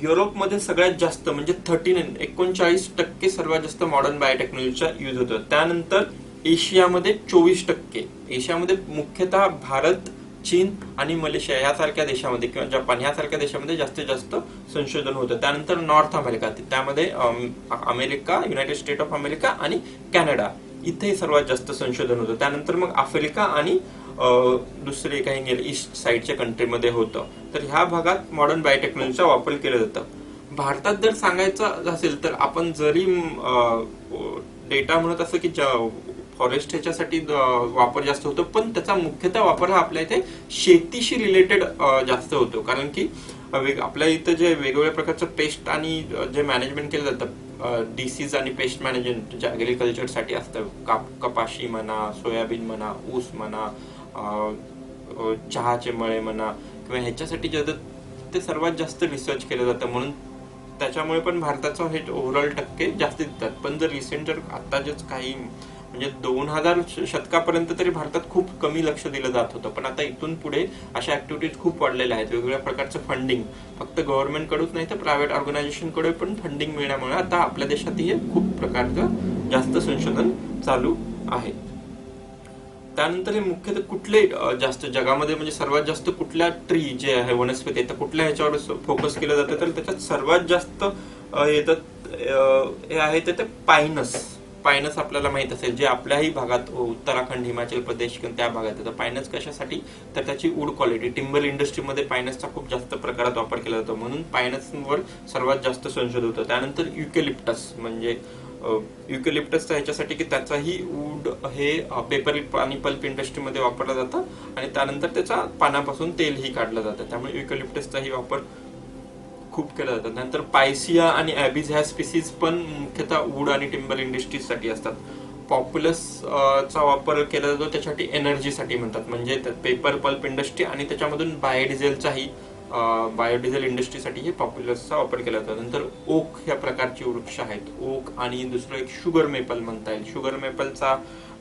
युरोपमध्ये सगळ्यात जास्त म्हणजे 39% सर्वात जास्त मॉडर्न बायोटेक्नॉलॉजीचा यूज होतो. त्यानंतर एशियामध्ये 24%. एशियामध्ये मुख्यतः भारत, चीन आणि मलेशिया यासारख्या देशामध्ये किंवा जपान यासारख्या देशामध्ये जास्तीत जास्त संशोधन होतं. त्यानंतर नॉर्थ अमेरिका, त्यामध्ये America, United state of America आणि कॅनडा इथे सर्वात जास्त संशोधन होतं. त्यानंतर मग आफ्रिका आणि दुसरे काही नियर ईस्ट साईडच्या कंट्रीमध्ये होतं. तर ह्या भागात मॉडर्न बायोटेक्नॉलॉजीचा वापर केला जातो. भारतात जर सांगायचं असेल तर आपण जरी डेटा म्हणत असं की फॉरेस्ट ह्याच्यासाठी वापर जास्त होतो, पण त्याचा मुख्यतः वापर हा आपल्या इथे शेतीशी रिलेटेड जास्त होतो. कारण की आपल्या इथं जे वेगवेगळ्या प्रकारचं पेस्ट आणि जे मॅनेजमेंट केलं जातं, डिसीज आणि पेस्ट मॅनेजमेंट जे ॲग्रिकल्चरसाठी असतं, कपाशी म्हणा, सोयाबीन म्हणा, ऊस म्हणा, चहाचे मळे म्हणा किंवा ह्याच्यासाठी जे ते सर्वात जास्त रिसर्च केलं जातं. म्हणून त्याच्यामुळे पण भारताचं हे ओव्हरऑल टक्के जास्त देतात. पण जर रिसेंट जर आता जेच काही म्हणजे 2000 शतकापर्यंत तरी भारतात खूप कमी लक्ष दिलं जात होतं, पण आता इथून पुढे अशा ऍक्टिव्हिटीज खूप वाढलेल्या आहेत. वेगवेगळ्या प्रकारचं फंडिंग फक्त गव्हर्नमेंट कडून नाही तर प्रायव्हेट ऑर्गनायझेशन कडे पण फंडिंग मिळण्यामुळे आता आपल्या देशातही खूप प्रकारचं जास्त संशोधन चालू आहे. त्यानंतर हे मुख्यतः कुठले जास्त जगामध्ये म्हणजे सर्वात जास्त कुठल्या ट्री जे आहे वनस्पती तर कुठल्या ह्याच्यावर फोकस केलं जातं, तर त्याच्यात सर्वात जास्त येतात हे आहे ते पायनस. पायनस आपल्याला माहित असेल जे आपल्याही भागात उत्तराखंड, हिमाचल प्रदेश त्या भागात येतं. पायनस कशासाठी, तर त्याची वूड क्वालिटी, टिंबर इंडस्ट्रीमध्ये पायनसचा खूप जास्त प्रकारात वापर केला जातो, म्हणून पायनसवर सर्वात जास्त संशोधन होतं. त्यानंतर युकेलिप्टस, म्हणजे युकेलिप्टसचा ह्याच्यासाठी की त्याचाही वूड हे पेपर आणि पल्प इंडस्ट्रीमध्ये वापरलं जातं आणि त्यानंतर त्याच्या पानापासून तेलही काढलं जातं, त्यामुळे युकेलिप्टसचाही वापर खूप केला जातात. नंतर पायसिया आणि ॲबिस ह्या स्पीसीज पण मुख्यतः वूड आणि टिंबर इंडस्ट्रीजसाठी असतात. पॉप्युलस चा वापर केला जातो त्याच्यासाठी एनर्जीसाठी म्हणतात, म्हणजे पेपर पल्प इंडस्ट्री आणि त्याच्यामधून बायोडिझेल इंडस्ट्रीसाठी हे पॉप्युलसचा वापर केला जातो. नंतर ओक ह्या प्रकारची वृक्ष आहेत, ओक आणि दुसरं एक शुगर मेपल म्हणता येईल. शुगर मेपलचा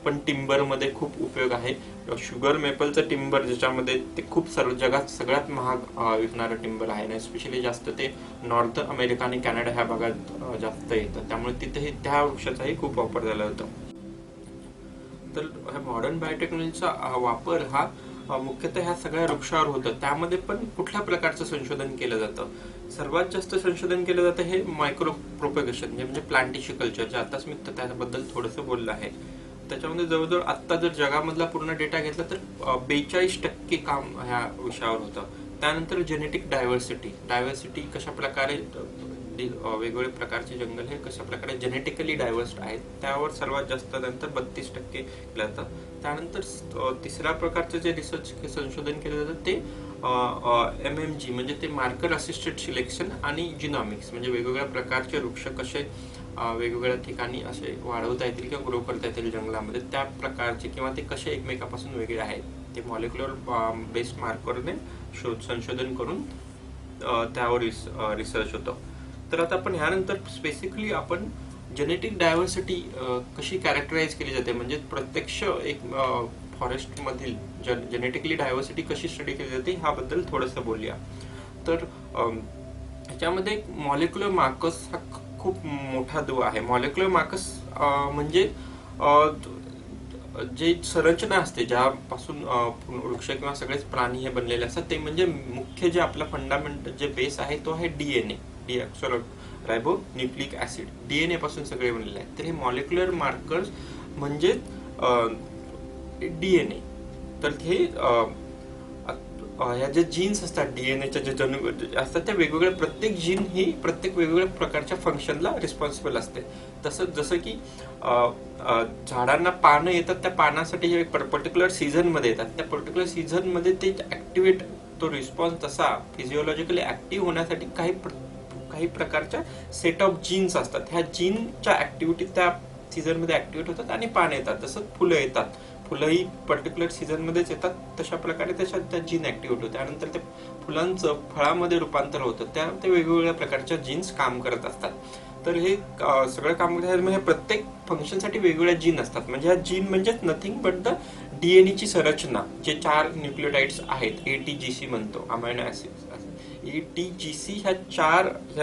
पण टिंबर मध्ये खूप उपयोग आहे. शुगर मेपलचं टिंबर ज्याच्यामध्ये ते खूप जगात सगळ्यात महाग विकणारं टिंबर आहे आणि स्पेशली जास्त ते नॉर्थ अमेरिका आणि कॅनडा ह्या भागात जास्त येतं, त्यामुळे तिथेही त्या वृक्षाचाही खूप वापर झाला होता. तर मॉडर्न बायोटेक्नॉलॉजीचा वापर हा मुख्यतः ह्या सगळ्या वृक्षावर होतं. त्यामध्ये पण कुठल्या प्रकारचं संशोधन केलं जातं, सर्वात जास्त संशोधन केलं जातं हे मायक्रो प्रोपेगेशन म्हणजे प्लांटेशन कल्चर, जे आताच मी त्याबद्दल थोडंसं बोललं आहे. त्याच्यामध्ये जवळजवळ आत्ता जर जगामधला पूर्ण डेटा घेतला तर 42% काम ह्या विषयावर होतं. त्यानंतर जेनेटिक डायव्हर्सिटी कशा प्रकारे वेगवेगळे प्रकारचे जंगल हे कशा प्रकारे जेनेटिकली डायव्हर्स आहेत त्यावर सर्वात जास्त, नंतर 32% केलं जातं. त्यानंतर तिसऱ्या प्रकारचं जे रिसर्च संशोधन केलं जातं ते MMG म्हणजे ते मार्कर असिस्टेड सिलेक्शन आणि जिनॉमिक्स, म्हणजे वेगवेगळ्या प्रकारचे वृक्ष कसे वेगवेगळ्या ठिकाणी असे वाढवता येतील किंवा ग्रो करता येतील जंगलामध्ये, त्या प्रकारचे किंवा ते कसे एकमेकापासून वेगळे आहेत ते मॉलिक्युलर बेस्ड मार्करने संशोधन करून त्यावर रिसर्च होतं. तर आता आपण ह्यानंतर स्पेसिफिकली आपण जेनेटिक डायव्हर्सिटी कशी कॅरेक्टराइज केली जाते, म्हणजे प्रत्यक्ष एक फॉरेस्ट मधील जेनेटिकली डायव्हर्सिटी कशी स्टडी केली जाते ह्याबद्दल थोडंसं बोलूया. तर ह्याच्यामध्ये मॉलिक्युलर मार्कर्स हा खूप मोठा दुवा आहे. मॉलिक्युलर मार्कर्स म्हणजे जे संरचना असते ज्यापासून वृक्ष किंवा सगळेच प्राणी हे बनलेले असतात, ते म्हणजे मुख्य जे आपला फंडामेंट जे बेस आहे तो आहे DNA, ribo nucleic acid, DNA पासून सगळे बनलेले आहेत. तर हे मॉलिक्युलर मार्कर्स म्हणजे DNA. तर हे ह्या जे जीन्स असतात डीएनएच्या जे जनु असतात त्या वेगवेगळ्या, प्रत्येक जीन ही प्रत्येक वेगवेगळ्या प्रकारच्या फंक्शनला रिस्पॉन्सिबल असते. तसंच जसं की झाडांना पानं येतात, त्या पानासाठी एक पर्टिक्युलर सीझन मध्ये येतात, त्या पर्टिक्युलर सीझन मध्ये ते ऍक्टिव्हेट तो रिस्पॉन्स तसा फिजिओलॉजिकली ऍक्टिव्ह होण्यासाठी काही प्रकारच्या सेट ऑफ जीन्स असतात. ह्या जीनच्या ऍक्टिव्हिटी त्या सीझन मध्ये ऍक्टिव्हेट होतात आणि पानं येतात. तसंच फुलं येतात, फुलंही पर्टिक्युलर सीझन मध्येच येतात, तशा प्रकारे त्या जीन ऍक्टिव्हेट होते. त्यानंतर ते फुलांचं फळामध्ये रूपांतर होतं, त्या वेगवेगळ्या प्रकारच्या जीन्स काम करत असतात. तर हे सगळं काम करतात. म्हणजे प्रत्येक फंक्शनसाठी वेगवेगळ्या जीन असतात. म्हणजे ह्या जीन म्हणजे नथिंग बट द डीएनए ची संरचना, जे 4 न्यूक्लिओटाइड्स आहेत, एटीजीसी म्हणतो, अमायनो ऍसिड. एटीजीसी ह्या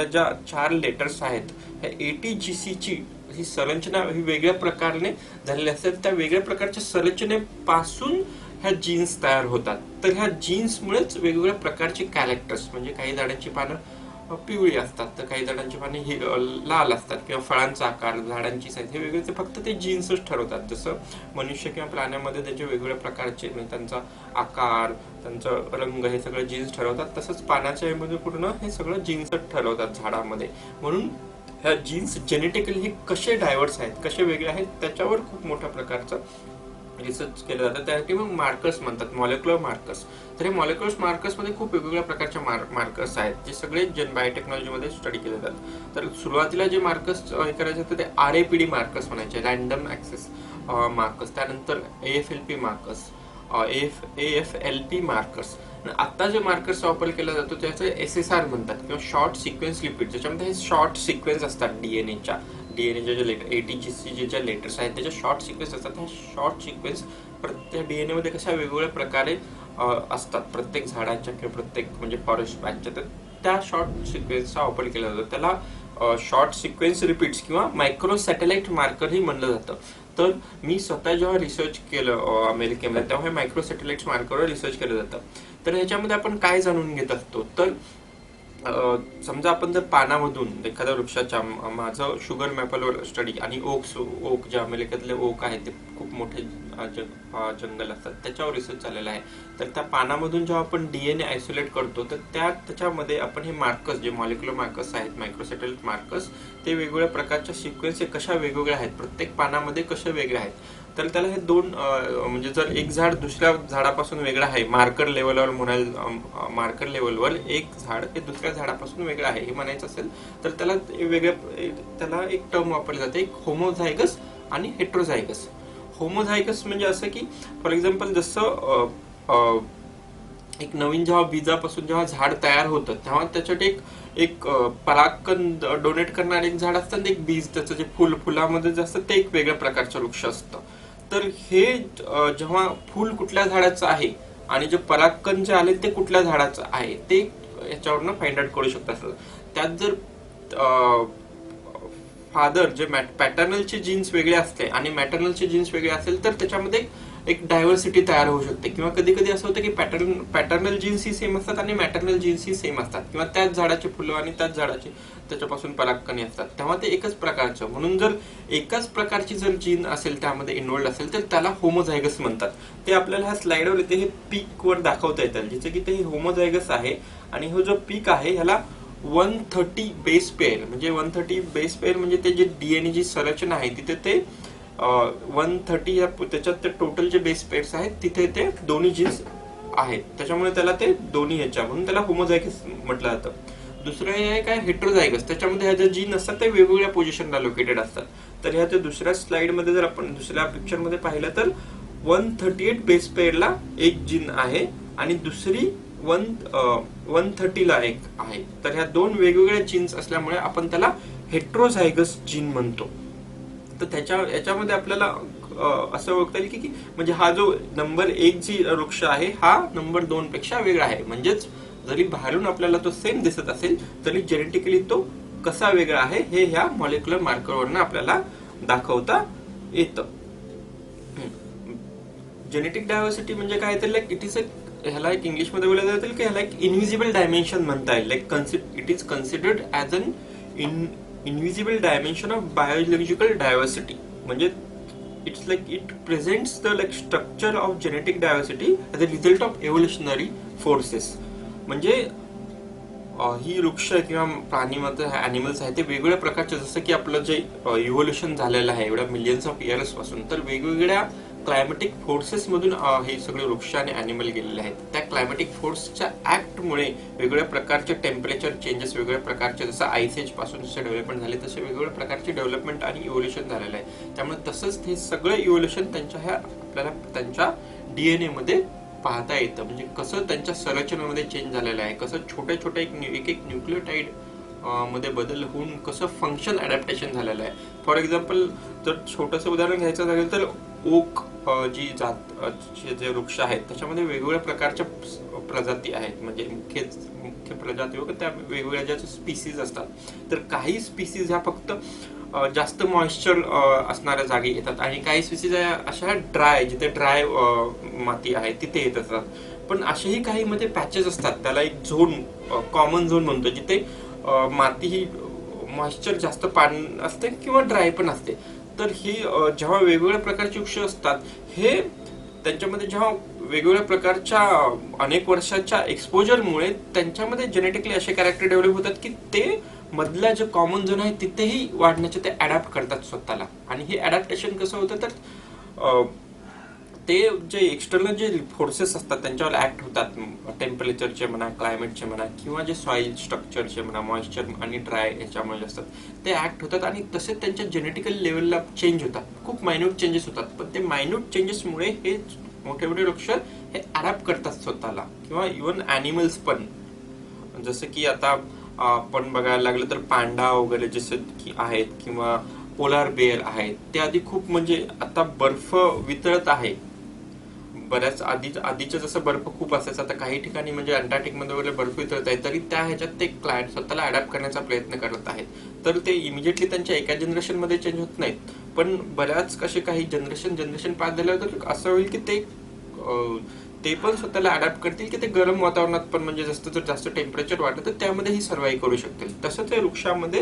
ज्या 4 लेटर्स आहेत, ह्या एटीजीसी ची ही संरचना ही वेगळ्या प्रकारे झालेली असते. त्या वेगळ्या प्रकारच्या संरचनेपासून ह्या जीन्स तयार होतात. तर ह्या जीन्समुळेच वेगवेगळ्या प्रकारचे कॅरेक्टर्स, म्हणजे काही झाडांची पानं पिवळी असतात, तर काही झाडांची पाने ही लाल असतात, किंवा फळांचा आकार, झाडांची साईज, हे वेगळे फक्त ते जीन्सच ठरवतात. जसं मनुष्य किंवा प्राण्यामध्ये त्याचे वेगवेगळ्या प्रकारचे, म्हणजे त्यांचा आकार, त्यांचा रंग, हे सगळं जीन्स ठरवतात. तसंच पाण्याच्या मध्ये पूर्ण हे सगळं जीन्सच ठरवतात झाडामध्ये. म्हणून ह्या जीन्स जेनेटिकली हे कसे डायव्हर्स आहेत, कसे वेगळे आहेत, त्याच्यावर खूप मोठ्या प्रकारचं रिसर्च केलं जातं. त्यासाठी मग मार्कर्स म्हणतात, मॉलिक्युलर मार्कर्स. तर हे मॉलिक्युलर मार्कर्समध्ये खूप वेगवेगळ्या प्रकारच्या मार्कर्स आहेत, जे सगळे बायोटेक्नॉलॉजीमध्ये स्टडी केले जातात. तर सुरुवातीला जे मार्कर्स हे करायचे होते ते RAPD मार्कर्स म्हणायचे, रॅन्डम ॲक्सेस मार्कर्स. त्यानंतर AFLP मार्कर्स, AFLP मार्कर्स. आता जे मार्कर्स वापर केला जातो त्याचे SSR म्हणतात, किंवा शॉर्ट सिक्वेन्स लिपिड, ज्याच्यामध्ये हे शॉर्ट सिक्वेन्स असतात. डीएनएच्या जे लेटर, एटीजीसी जे लेटर्स आहेत त्याच्या शॉर्ट सिक्वेन्स असतात. ह्या शॉर्ट सिक्वेन्स प्रत्येक डीएनए मध्ये कशा वेगवेगळ्या प्रकारे असतात, प्रत्येक झाडाच्या किंवा प्रत्येक म्हणजे फॉरेस्ट बॅचच्या. तर त्या शॉर्ट सिक्वेन्सचा वापर केला जातो. त्याला शॉर्ट सिक्वेन्स रिपीट्स किंवा मायक्रो सॅटेलाइट मार्कर ही म्हणलं जातं. तर मी स्वतः जेव्हा रिसर्च केलं अमेरिकेमध्ये, तेव्हा हे मायक्रो सॅटेलाइट मार्करवर रिसर्च केलं जातं. तर ह्याच्यामध्ये आपण काय जाणून घेत असतो, तर समजा आपण जर पानामधून एखाद्या वृक्षाच्या, माझं शुगर मॅपलवर स्टडी आणि ओक जे अमेरिकेतले ओक आहेत ते खूप मोठे जंगल असतात, त्याच्यावर रिसर्च झालेला आहे. तर त्या पानामधून जेव्हा आपण डीएनए आयसोलेट करतो, तर त्याच्यामध्ये आपण हे मार्कर्स, जे मॉलिक्युलर मार्कर्स आहेत, मायक्रोसॅटेलाइट मार्कर्स, ते वेगवेगळ्या प्रकारच्या सिक्वेन्स कशा वेगवेगळ्या आहेत, प्रत्येक पानामध्ये कसे वेगळे आहेत. तर त्याला हे दोन, म्हणजे जर एक झाड दुसऱ्या झाडापासून वेगळं आहे, मार्कर लेवलवर मार्कर लेवलवर एक झाड हे दुसऱ्या झाडापासून वेगळं आहे हे म्हणायचं असेल, तर त्याला त्याला एक टर्म वापरली जाते, एक होमोझायगस आणि हेट्रोझायगस. होमोझायगस म्हणजे असं की, फॉर एक्झाम्पल, जसं एक नवीन जेव्हा बीजापासून जेव्हा झाड तयार होतं, तेव्हा त्याच्यात एक परागकण डोनेट करणारे एक झाड असतं, एक बीज, त्याचं जे फुलामध्ये जे असतं ते एक वेगळ्या प्रकारचं वृक्ष असतं. तर हे जेव्हा फुल कुठल्या झाडाचं आहे आणि जे परागकण जे आले ते कुठल्या झाडाचं आहे, ते याच्यावरनं फाइंड आउट करू शकतात. त्यात जर फादर जे पॅटर्नलचे जीन्स वेगळे असते आणि मॅटर्नलचे जीन्स वेगळे असेल, तर त्याच्यामध्ये एक डायव्हर्सिटी तयार होऊ शकते. किंवा कधी कधी असं होतं की पॅटर्नल जीन्स ही सेम असतात आणि मॅटर्नल जीन्स ही सेम असतात, किंवा त्याच झाडाची फुलं आणि त्याच झाडाची त्याच्यापासून परागकणी असतात, तेव्हा ते एकच प्रकारचं. म्हणून जर एकाच प्रकारची जर जीन असेल त्यामध्ये इन्व्हॉल्ड असेल, तर त्याला होमोझायगस म्हणतात. ते आपल्याला ह्या स्लाइडवर येते, हे पीक वर दाखवता येतं, जिचं की ते होमोझायगस आहे. आणि हा जो पीक आहे ह्याला 130 बेस पेअर, म्हणजे 130 बेस पेअर म्हणजे ते जे डीएनए जी संरचना आहे तिथे ते 130 त्याच्यात ते टोटल जे बेस पेअर्स आहेत तिथे ते दोन्ही जीन्स आहेत, त्याच्यामुळे त्याला ते दोन्ही ह्याच्या, म्हणून त्याला होमोझायगस म्हटलं जातं. दुसरं हे आहे काय, हेट्रोझायगस. त्याच्यामध्ये ह्या ज्या जीन असतात ते वेगवेगळ्या पोझिशनला लोकेटेड असतात. तर ह्या दुसऱ्या स्लाइडमध्ये जर आपण दुसऱ्या पिक्चरमध्ये पाहिलं, तर 138 बेस पेअरला एक जीन आहे आणि दुसरी 130 ला एक आहे. तर ह्या दोन वेगवेगळ्या जीन्स असल्यामुळे आपण त्याला हेट्रोझायगस जीन म्हणतो. तर याच्यामध्ये आपल्याला असं ओळखता येईल की म्हणजे हा जो नंबर 1 जी वृक्ष आहे हा नंबर 2 पेक्षा वेगळा आहे. म्हणजेच जरी बाहेरून आपल्याला तो सेम दिसत असेल तरी जेनेटिकली तो कसा वेगळा आहे हे ह्या मॉलिक्युलर मार्करवरनं आपल्याला दाखवता येतं. जेनेटिक डायव्हर्सिटी म्हणजे काय, तर लाईक इट इज ह्याला एक इंग्लिश मध्ये बोललं जातं की ह्याला एक इनव्हिजिबल डायमेन्शन म्हणता येईल. Like it is considered as an invisible dimension of biological diversity. म्हणजे it's like it presents the like structure of genetic diversity as a result of evolutionary forces. म्हणजे ही वृक्ष किंवा प्राणीमध्ये ॲनिमल्स आहेत ते वेगवेगळ्या प्रकारचे, जसं की आपलं जे इव्होल्युशन झालेलं आहे एवढ्या मिलियन्स ऑफ इयर्स पासून, तर वेगवेगळ्या क्लायमॅटिक फोर्सेस मधून हे सगळे वृक्ष आणि ॲनिमल गेलेले आहेत. त्या क्लायमॅटिक फोर्सच्या ऍक्टमुळे वेगवेगळ्या प्रकारचे टेम्परेचर चेंजेस, वेगवेगळ्या प्रकारचे, जसं आईस एज पासून जसे डेव्हलपमेंट झाले तसे वेगवेगळ्या प्रकारचे डेव्हलपमेंट आणि इव्होल्युशन झालेलं आहे. त्यामुळे तसंच हे सगळं इव्होल्युशन आपल्याला त्यांच्या डीएनए मध्ये पाहता येतं. म्हणजे कसं त्यांच्या संरचनेमध्ये चेंज झालेलं आहे, कसं छोटे छोटे एक न्यूक्लियोटाइड मध्ये बदल होऊन कसं फंक्शन अडॅप्टेशन झालेलं आहे. फॉर एक्झाम्पल जर छोटंसं उदाहरण घ्यायचं झालं तर ओक जी जे वृक्ष आहेत त्याच्यामध्ये वेगवेगळ्या प्रकारच्या प्रजाती आहेत. म्हणजे मुख्य प्रजाती वगैरे त्या वेगवेगळ्या ज्या स्पीसीज असतात, तर काही स्पीसीज ह्या फक्त जास्त मॉइश्चर असणाऱ्या जागी येतात आणि काही स्पीसीज अशा ड्राय, जिथे ड्राय माती आहे तिथे येत असतात. पण असेही काही मध्ये पॅचेस असतात, त्याला एक झोन, कॉमन झोन म्हणतो, जिथे माती ही मॉइश्चर जास्त पाणी असते किंवा ड्राय पण असते. तर ही जेव्हा वेगवेगळ्या प्रकारचे वृक्ष असतात, हे त्यांच्यामध्ये जेव्हा वेगवेगळ्या प्रकारच्या अनेक वर्षाच्या एक्सपोजरमुळे त्यांच्यामध्ये जेनेटिकली असे कॅरेक्टर डेव्हलप होतात की ते मधला जे कॉमन झोन आहे तिथेही वाढण्याचे ते अडॅप्ट करतात स्वतःला. आणि हे अडॅप्टेशन कसं होतं तर ते जे एक्सटर्नल जे फोर्सेस असतात त्यांच्यावर ऍक्ट होतात, टेम्परेचरचे म्हणा, क्लायमेटचे म्हणा, किंवा जे सॉइल स्ट्रक्चरचे म्हणा, मॉइश्चर आणि ड्राय याच्यामुळे असतात ते ऍक्ट होतात आणि तसे त्यांच्या जेनेटिकल लेवलला चेंज होतात. खूप मायन्यूट चेंजेस होतात, पण ते मायन्यूट चेंजेसमुळे हे मोठे मोठे वृक्ष हे अडॅप्ट करतात स्वतःला. किंवा इव्हन ॲनिमल्स पण, जसं की आता आपण बघायला लागलं तर पांडा वगैरे जसे की आहेत, किंवा पोलार बेअर आहेत, ते आधी खूप म्हणजे आता बर्फ वितळत आहे. बऱ्याच आधीचं जसं बर्फ खूप असायचं, आता काही ठिकाणी म्हणजे अंटार्क्टिक मध्ये वगैरे बर्फ वितळत आहे, तरी त्या ह्याच्यात ते क्लायंट स्वतःला अडॅप्ट करण्याचा प्रयत्न करत आहेत. तर ते इमिजिएटली त्यांच्या एका जनरेशन मध्ये चेंज होत नाहीत, पण बऱ्याच कसे काही जनरेशन पास झाल्यावर तर असं होईल की ते पण स्वतःला अडॅप्ट करतील की ते गरम वातावरणात पण, म्हणजे जर जास्त टेम्परेचर वाटत तर त्यामध्येही सर्वाईव्ह करू शकतील. तसंच या वृक्षामध्ये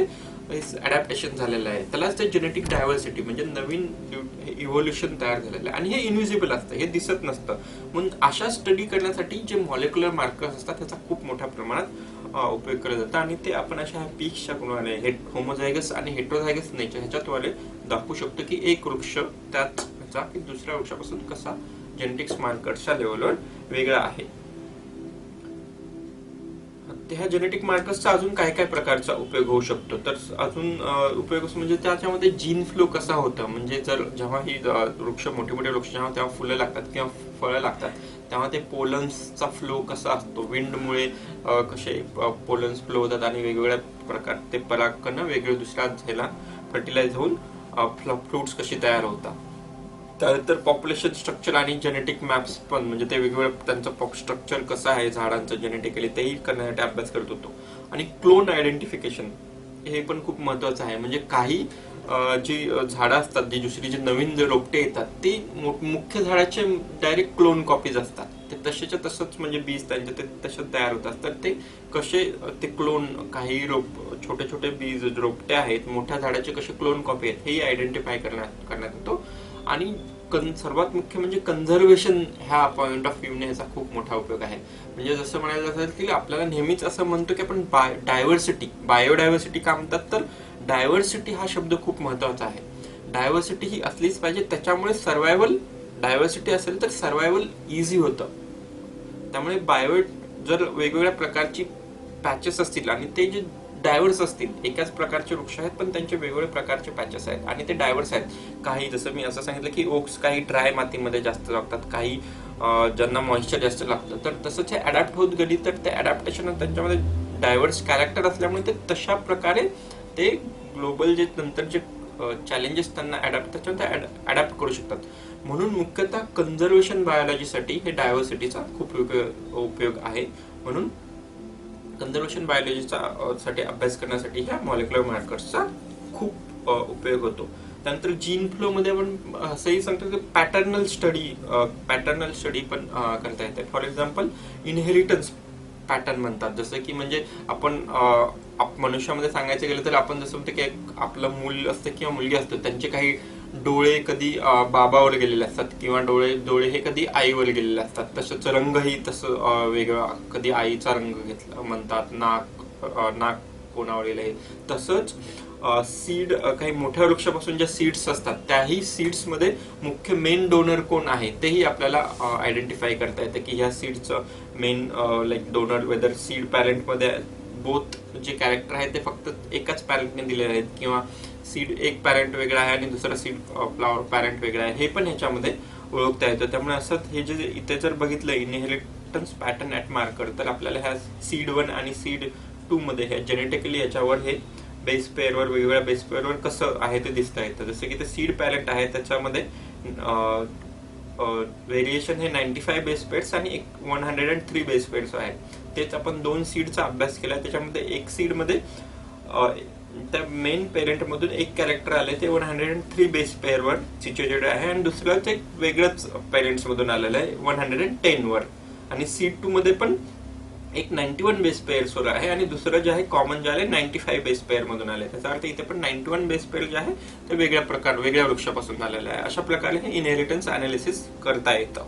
अडॅप्टेशन झालेलं आहे, त्यालाच ते जेनेटिक डायव्हर्सिटी म्हणजे नवीन इव्होल्युशन तयार झालेलं आहे. आणि हे इनव्हिजिबल असतं, हे दिसत नसतं. म्हणून अशा स्टडी करण्यासाठी जे मॉलिक्युलर मार्कर्स असतात त्याचा खूप मोठ्या प्रमाणात उपयोग केला जातो. आणि ते आपण अशा पीक्सच्या गुणाने होमोझायगस आणि हेट्रोझायगस नेचर ह्याच्याद्वारे दाखवू शकतो की एक वृक्ष त्याचा की दुसऱ्या वृक्षापासून कसा जेनेटिक्स मार्कर्सच्या लेवलवर वेगळा आहे. ह्या जेनेटिक मार्कर्सचा अजून काय काय प्रकारचा उपयोग होऊ शकतो, तर अजून उपयोग म्हणजे त्याच्यामध्ये जीन फ्लो कसा होतं. म्हणजे जेव्हा ही वृक्ष मोठे मोठे वृक्ष जेव्हा तेव्हा फुलं लागतात किंवा फळं लागतात, तेव्हा ते पोलन्सचा फ्लो कसा असतो, विंडमुळे कसे पोलन्स फ्लो होतात आणि वेगवेगळ्या प्रकार ते परागकण वेगळे दुसऱ्या ह्याला फर्टिलाइज होऊन फ्रुट्स कशी तयार होतात. त्यानंतर पॉप्युलेशन स्ट्रक्चर आणि जेनेटिक मॅप्स पण, म्हणजे ते वेगवेगळं त्यांचं स्ट्रक्चर कसं आहे झाडांचं जेनेटिकली तेही करण्यासाठी अभ्यास करत होतो. आणि क्लोन आयडेंटिफिकेशन हे पण खूप महत्वाचं आहे. म्हणजे काही जी झाडं असतात, जी दुसरी जे नवीन जे रोपटे येतात ते मुख्य झाडाचे डायरेक्ट क्लोन कॉपीज असतात, ते तसेच्या तसंच म्हणजे बीज त्यांचे ते तसेच तयार होतात. तर ते कसे ते क्लोन, काही छोटे छोटे बीज रोपटे आहेत मोठ्या झाडाचे कसे क्लोन कॉपी आहेत हेही आयडेंटिफाय करण्यात येतो. आणि सर्वात मुख्य म्हणजे कन्झर्वेशन ह्या पॉइंट ऑफ व्ह्यूने ह्याचा खूप मोठा उपयोग आहे. म्हणजे जसं म्हणायला असेल की आपल्याला नेहमीच असं म्हणतो की आपण बायोडायव्हर्सिटी का म्हणतात, तर डायव्हर्सिटी हा शब्द खूप महत्वाचा आहे. डायव्हर्सिटी ही असलीच पाहिजे, त्याच्यामुळे डायव्हर्सिटी असेल तर सर्वायवल इझी होतं. त्यामुळे जर वेगवेगळ्या प्रकारची पॅचेस असतील आणि ते जे डायव्हर्स असतील, एकाच प्रकारचे वृक्ष आहेत पण त्यांचे वेगवेगळे प्रकारचे पॅचेस आहेत आणि ते डायव्हर्स आहेत. काही जसं मी असं सांगितलं की ओक्स काही ड्राय मातीमध्ये जास्त लागतात, काही ज्यांना मॉइश्चर जास्त लागतं. तर तसंच हे अडॅप्ट होत गेली तर ते अडॅप्टेशन त्यांच्यामध्ये डायव्हर्स कॅरेक्टर असल्यामुळे ते तशा प्रकारे ते ग्लोबल जे नंतर जे चॅलेंजेस त्यांना त्याच्यामध्ये अडॅप्ट करू शकतात. म्हणून मुख्यतः कन्झर्वेशन बायोलॉजीसाठी हे डायव्हर्सिटीचा खूप उपयोग आहे. म्हणून कन्झर्वेशन बायोलॉजीचा साठी अभ्यास करण्यासाठी ह्या मॉलिक्युलर मार्कर्सचा खूप उपयोग होतो. त्यानंतर जीन फ्लो मध्ये आपण असंही सांगतो की पॅटर्नल स्टडी पण करता येते. फॉर एक्झाम्पल इनहेरिटन्स पॅटर्न म्हणतात. जसं की म्हणजे आपण मनुष्यामध्ये सांगायचं गेलं तर आपण जसं म्हणतो की आपलं मूल असतं किंवा मुलगी असतं, त्यांचे काही डोळे कधी बाबावर गेलेले असतात किंवा डोळे हे कधी आईवर गेलेले असतात. तसंच रंगही तसं वेगळा, कधी आईचा रंग घेतला म्हणतात, नाक कोणावर गेले. तसंच सीड, काही मोठ्या वृक्षापासून ज्या सीड्स असतात त्याही सीड्स मध्ये मुख्य मेन डोनर कोण आहे तेही आपल्याला आयडेंटिफाय करता येतं की ह्या सीडचं main like donor, whether seed parent मध्ये बोथ जे कॅरेक्टर आहेत ते फक्त एकाच पॅरेंटने दिलेले आहेत किंवा सीड एक पॅरेंट वेगळा आहे आणि दुसरा सीड फ्लावर पॅरेंट वेगळा आहे, हे पण ह्याच्यामध्ये ओळखता येतं. त्यामुळे असं हे जे इथे जर बघितलं इनहेरिटन्स पॅटर्न ऍट मार्कर, तर आपल्याला ह्या सीड 1 आणि सीड 2 मध्ये हे जेनेटिकली याच्यावर हे बेस पेअरवर वेगवेगळ्या बेस पेअरवर कसं आहे ते दिसता येतं. जसं की ते सीड पॅलेट आहे त्याच्यामध्ये व्हेरिएशन हे 95 बेस पेअर्स आणि 103 बेस पेअर्स आहे. तेच आपण 2 सीडचा अभ्यास केला, त्याच्यामध्ये एक सीड मध्ये त्या मेन पेरेंट मधून एक कॅरेक्टर आले ते 103 बेस पेअर वर सिच्युएटेड आहे आणि दुसरं एक वेगळंच पेरेंट्स मधून आलेलं आहे 110 वर. आणि सीड 2 मध्ये पण एक 91 बेस पेअर्स वर आहे आणि दुसरं जे आहे कॉमन जे आहे 95 बेस पेअर मधून आले. त्याचा अर्थ इथे पण 91 बेस पेअर जे आहे ते वेगळ्या वृक्षापासून आलेलं आहे. अशा प्रकारे हे इनहेरिटन्स अनालिसिस करता येतं.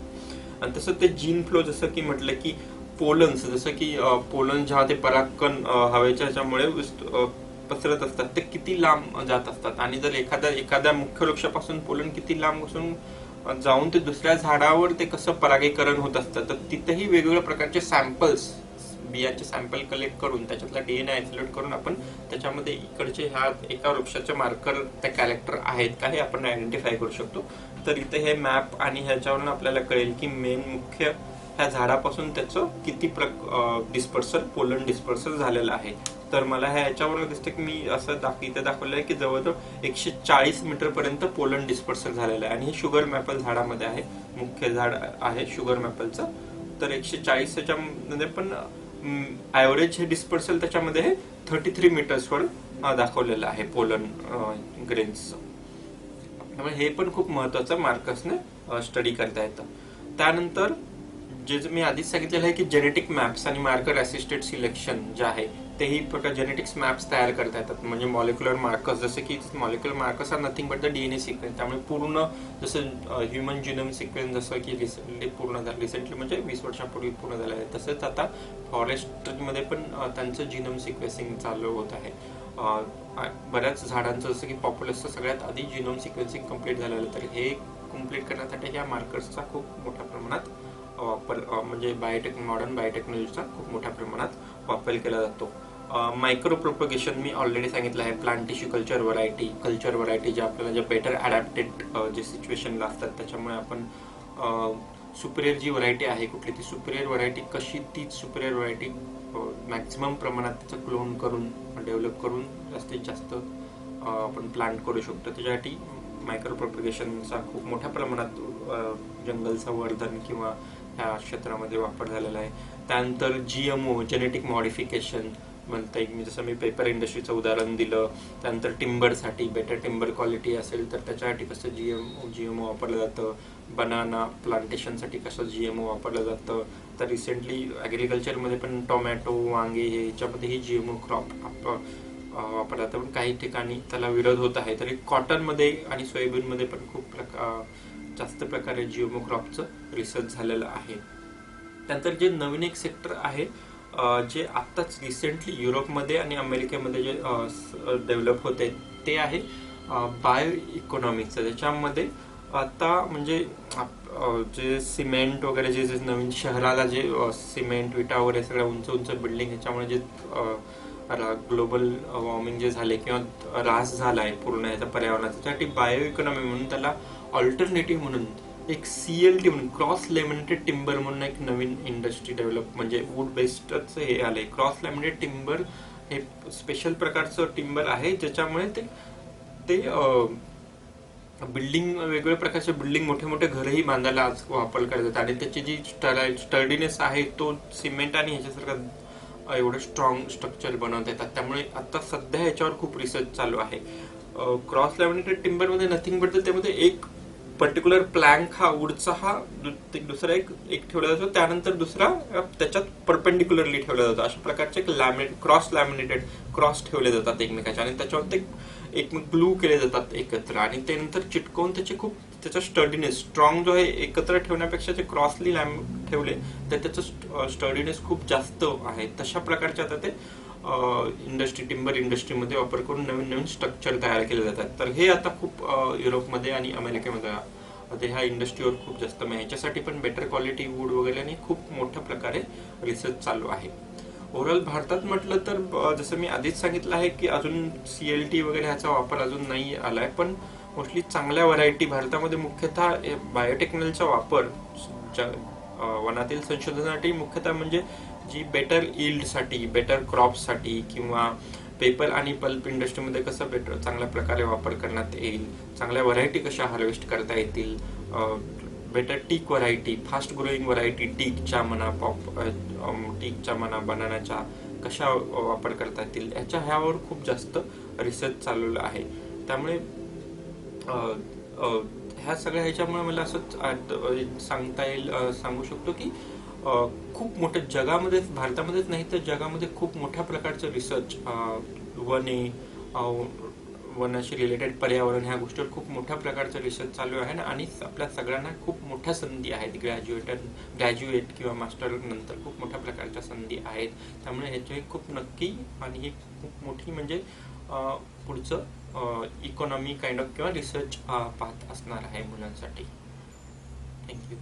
आणि तसं ते जीन फ्लो जसं की म्हटलं की पोलन्स, जसं की पोलन जेव्हा ते परागकण हवेच्या ह्याच्यामुळे पसरत असतात ते किती लांब जात असतात आणि जर एखाद्या मुख्य वृक्षापासून पोलन किती लांब जाऊन ते दुसऱ्या झाडावर ते कसं परागीकरण होत असतं, तर तिथेही वेगवेगळ्या प्रकारचे सॅम्पल्स, बियांचे सॅम्पल कलेक्ट करून त्याच्यातला DNA आयसोलेट करून आपण त्याच्यामध्ये इकडचे ह्या एका वृक्षाचे मार्कर त्या कॅरेक्टर आहेत का हे आपण आयडेंटिफाय करू शकतो. तर इथे हे मॅप आणि ह्याच्यावरून आपल्याला कळेल की मेन मुख्य ह्या झाडापासून त्याचं किती डिस्पर्सल, पोलन डिस्पर्सल झालेलं आहे. तर मला ह्याच्यावरून दिसतं की मी असं इथे दाखवलं आहे की जवळजवळ 140 मीटर पर्यंत पोलन डिस्पर्सल झालेलं आहे. आणि हे शुगर मॅपल झाडामध्ये आहे, मुख्य झाड आहे शुगर मॅपलचं. तर 140 मध्ये पण ऍव्हरेज हे डिस्पर्सल त्याच्यामध्ये हे 33 मीटर्सवर दाखवलेलं आहे पोलन ग्रेन्सचं. त्यामुळे हे पण खूप महत्वाचं मार्कर्सने स्टडी करता येतं. त्यानंतर जे मी आधीच सांगितलेलं आहे की जेनेटिक मॅप्स आणि मार्कर असिस्टेड सिलेक्शन जे आहे तेही प्रकार जेनेटिक्स मॅप्स तयार करता येतात. म्हणजे मॉलिक्युलर मार्कर्स, जसे की molecular markers are nothing but the DNA sequence. त्यामुळे पूर्ण जसं ह्युमन जिनोम सिक्वेन्स जसं की रिसेंटली म्हणजे 20 वर्षापूर्वी पूर्ण झालं आहे, तसंच आता फॉरेस्टमध्ये पण त्यांचं जिनोम सिक्वेन्सिंग चालू होत आहे. बऱ्याच झाडांचं जसं की पॉप्युलसचं सगळ्यात आधी जिनोम सिक्वेन्सिंग कम्प्लीट झालेलं. तर हे कम्प्लीट करण्यासाठी या मार्कर्सचा खूप मोठ्या प्रमाणात वापर, म्हणजे मॉडर्न बायोटेक्नॉलॉजीचा खूप मोठ्या प्रमाणात वापर केला जातो. मायक्रो प्रोपगेशन मी ऑलरेडी सांगितलं आहे. प्लांट टिश्यू कल्चर व्हरायटी जे आपल्याला जे बेटर अडॅप्टेड जे सिच्युएशनला असतात, त्याच्यामुळे आपण सुपिरियर जी व्हरायटी आहे कुठली ती सुपिरियर व्हरायटी कशी, तीच सुपिरियर व्हरायटी मॅक्झिमम प्रमाणात त्याचं क्लोन करून डेव्हलप करून जास्तीत जास्त आपण प्लांट करू शकतो. त्याच्यासाठी मायक्रो प्रोपगेशनचा खूप मोठ्या प्रमाणात जंगलचं वर्धन किंवा ह्या क्षेत्रामध्ये वापर झालेला आहे. त्यानंतर GMO जेनेटिक मॉडिफिकेशन म्हणता येईल, मी जसं पेपर इंडस्ट्रीचं उदाहरण दिलं. त्यानंतर टिंबरसाठी बेटर टिंबर क्वालिटी असेल तर त्याच्यासाठी कसं GMO वापरलं जातं. बनाना प्लांटेशनसाठी कसं GMO वापरलं जातं. तर रिसेंटली ॲग्रिकल्चरमध्ये पण टोमॅटो, वांगे ह्याच्यामध्येही GMO क्रॉप वापरला जातं. पण काही ठिकाणी त्याला विरोध होत आहे. तरी कॉटनमध्ये आणि सोयाबीनमध्ये पण खूप जास्त प्रकारे GMO क्रॉपचं रिसर्च झालेलं आहे. त्यानंतर जे नवीन एक सेक्टर आहे जे आत्ताच रिसेंटली युरोपमध्ये आणि अमेरिकेमध्ये जे डेव्हलप होते ते आहे बायो इकॉनॉमिक्सचं. त्याच्यामध्ये आता म्हणजे जे सिमेंट वगैरे जे नवीन शहराला जे सिमेंट विटा वगैरे सगळ्या उंच बिल्डिंग ह्याच्यामुळे जे ग्लोबल वॉर्मिंग जे झाले किंवा ऱ्हास झाला आहे पूर्ण याचा पर्यावरणाचा, त्यासाठी बायो इकॉनॉमी म्हणून त्याला ऑल्टरनेटिव्ह म्हणून एक CLT म्हणून क्रॉस लॅमिनेटेड टिंबर म्हणून एक नवीन इंडस्ट्री डेव्हलप, म्हणजे वूड बेस्डच हे आलंय. क्रॉस लॅमिनेटेड टिंबर हे स्पेशल प्रकारचं टिंबर आहे ज्याच्यामुळे ते बिल्डिंग, वेगवेगळ्या प्रकारचे बिल्डिंग, मोठे घरही बांधायला आज वापर करतात. आणि त्याची जी स्टर्डीनेस आहे तो सिमेंट आणि ह्याच्यासारखं एवढं स्ट्रॉंग स्ट्रक्चर बनवता येतात. त्यामुळे आता सध्या ह्याच्यावर खूप रिसर्च चालू आहे. क्रॉस लॅमिनेटेड टिंबरमध्ये नथिंग बट त्यामध्ये एक पर्टिक्युलर प्लॅंक हा वुडचा हा दुसरा एक ठेवला जातो, त्यानंतर दुसरा त्याच्यात परपेंडिक्युलरली ठेवला जातो. अशा प्रकारचे क्रॉस लॅमिनेटेड क्रॉस ठेवले जातात एकमेकाच्या आणि त्याच्यावर ते एक ग्लू केले जातात एकत्र आणि त्यानंतर चिटकवून त्याचा स्टर्डीनेस स्ट्रॉंग जो आहे एकत्र ठेवण्यापेक्षा जे क्रॉसली ठेवले तर त्याचं स्टर्डीनेस खूप जास्त आहे. तशा प्रकारचे आता ते टिंबर इंडस्ट्रीमध्ये वापर करून नवीन स्ट्रक्चर तयार केले जातात. तर हे आता खूप युरोपमध्ये आणि अमेरिकेमध्ये ह्या इंडस्ट्रीवर खूप जास्त, ह्याच्यासाठी पण बेटर क्वालिटी वूड वगैरे आणि खूप मोठ्या प्रकारे रिसर्च चालू आहे. ओव्हरऑल भारतात म्हटलं तर जसं मी आधीच सांगितलं आहे की अजून CLT वगैरे ह्याचा वापर अजून नाही आलाय, पण मोस्टली चांगल्या व्हरायटी भारतामध्ये मुख्यतः बायोटेक्नॉलॉजीचा वापर वनातील संशोधनासाठी मुख्यतः म्हणजे जी बेटर यील्डसाठी, बेटर क्रॉप्ससाठी किंवा पेपर आणि पल्प इंडस्ट्रीमध्ये कसं चांगल्या प्रकारे वापर करण्यात येईल, चांगल्या व्हरायटी कशा हार्वेस्ट करता येतील, बेटर टीक व्हरायटी, फास्ट ग्रोईंग व्हरायटी टीकच्या म्हणा, टीकच्या म्हणा, बनानाच्या कशा वापर करता येतील, ह्यावर खूप जास्त रिसर्च चालवलं आहे. त्यामुळे ह्या सगळ्या ह्याच्यामुळे मला असं सांगता येईल, सांगू शकतो की खूप मोठ्या जगामध्ये, भारतामध्येच नाही तर जगामध्ये खूप मोठ्या प्रकारचं रिसर्च वने, वनाशी रिलेटेड पर्यावरण ह्या गोष्टीवर खूप मोठ्या प्रकारचं रिसर्च चालू आहे ना. आणि आपल्या सगळ्यांना खूप मोठ्या संधी आहेत, ग्रॅज्युएट किंवा मास्टर नंतर खूप मोठ्या प्रकारच्या संधी आहेत. त्यामुळे ह्याची खूप नक्की आणि ही खूप मोठी म्हणजे पुढचं इकॉनॉमी काइंड ऑफ किंवा रिसर्च पाहत असणार आहे मुलांसाठी. थँक्यू.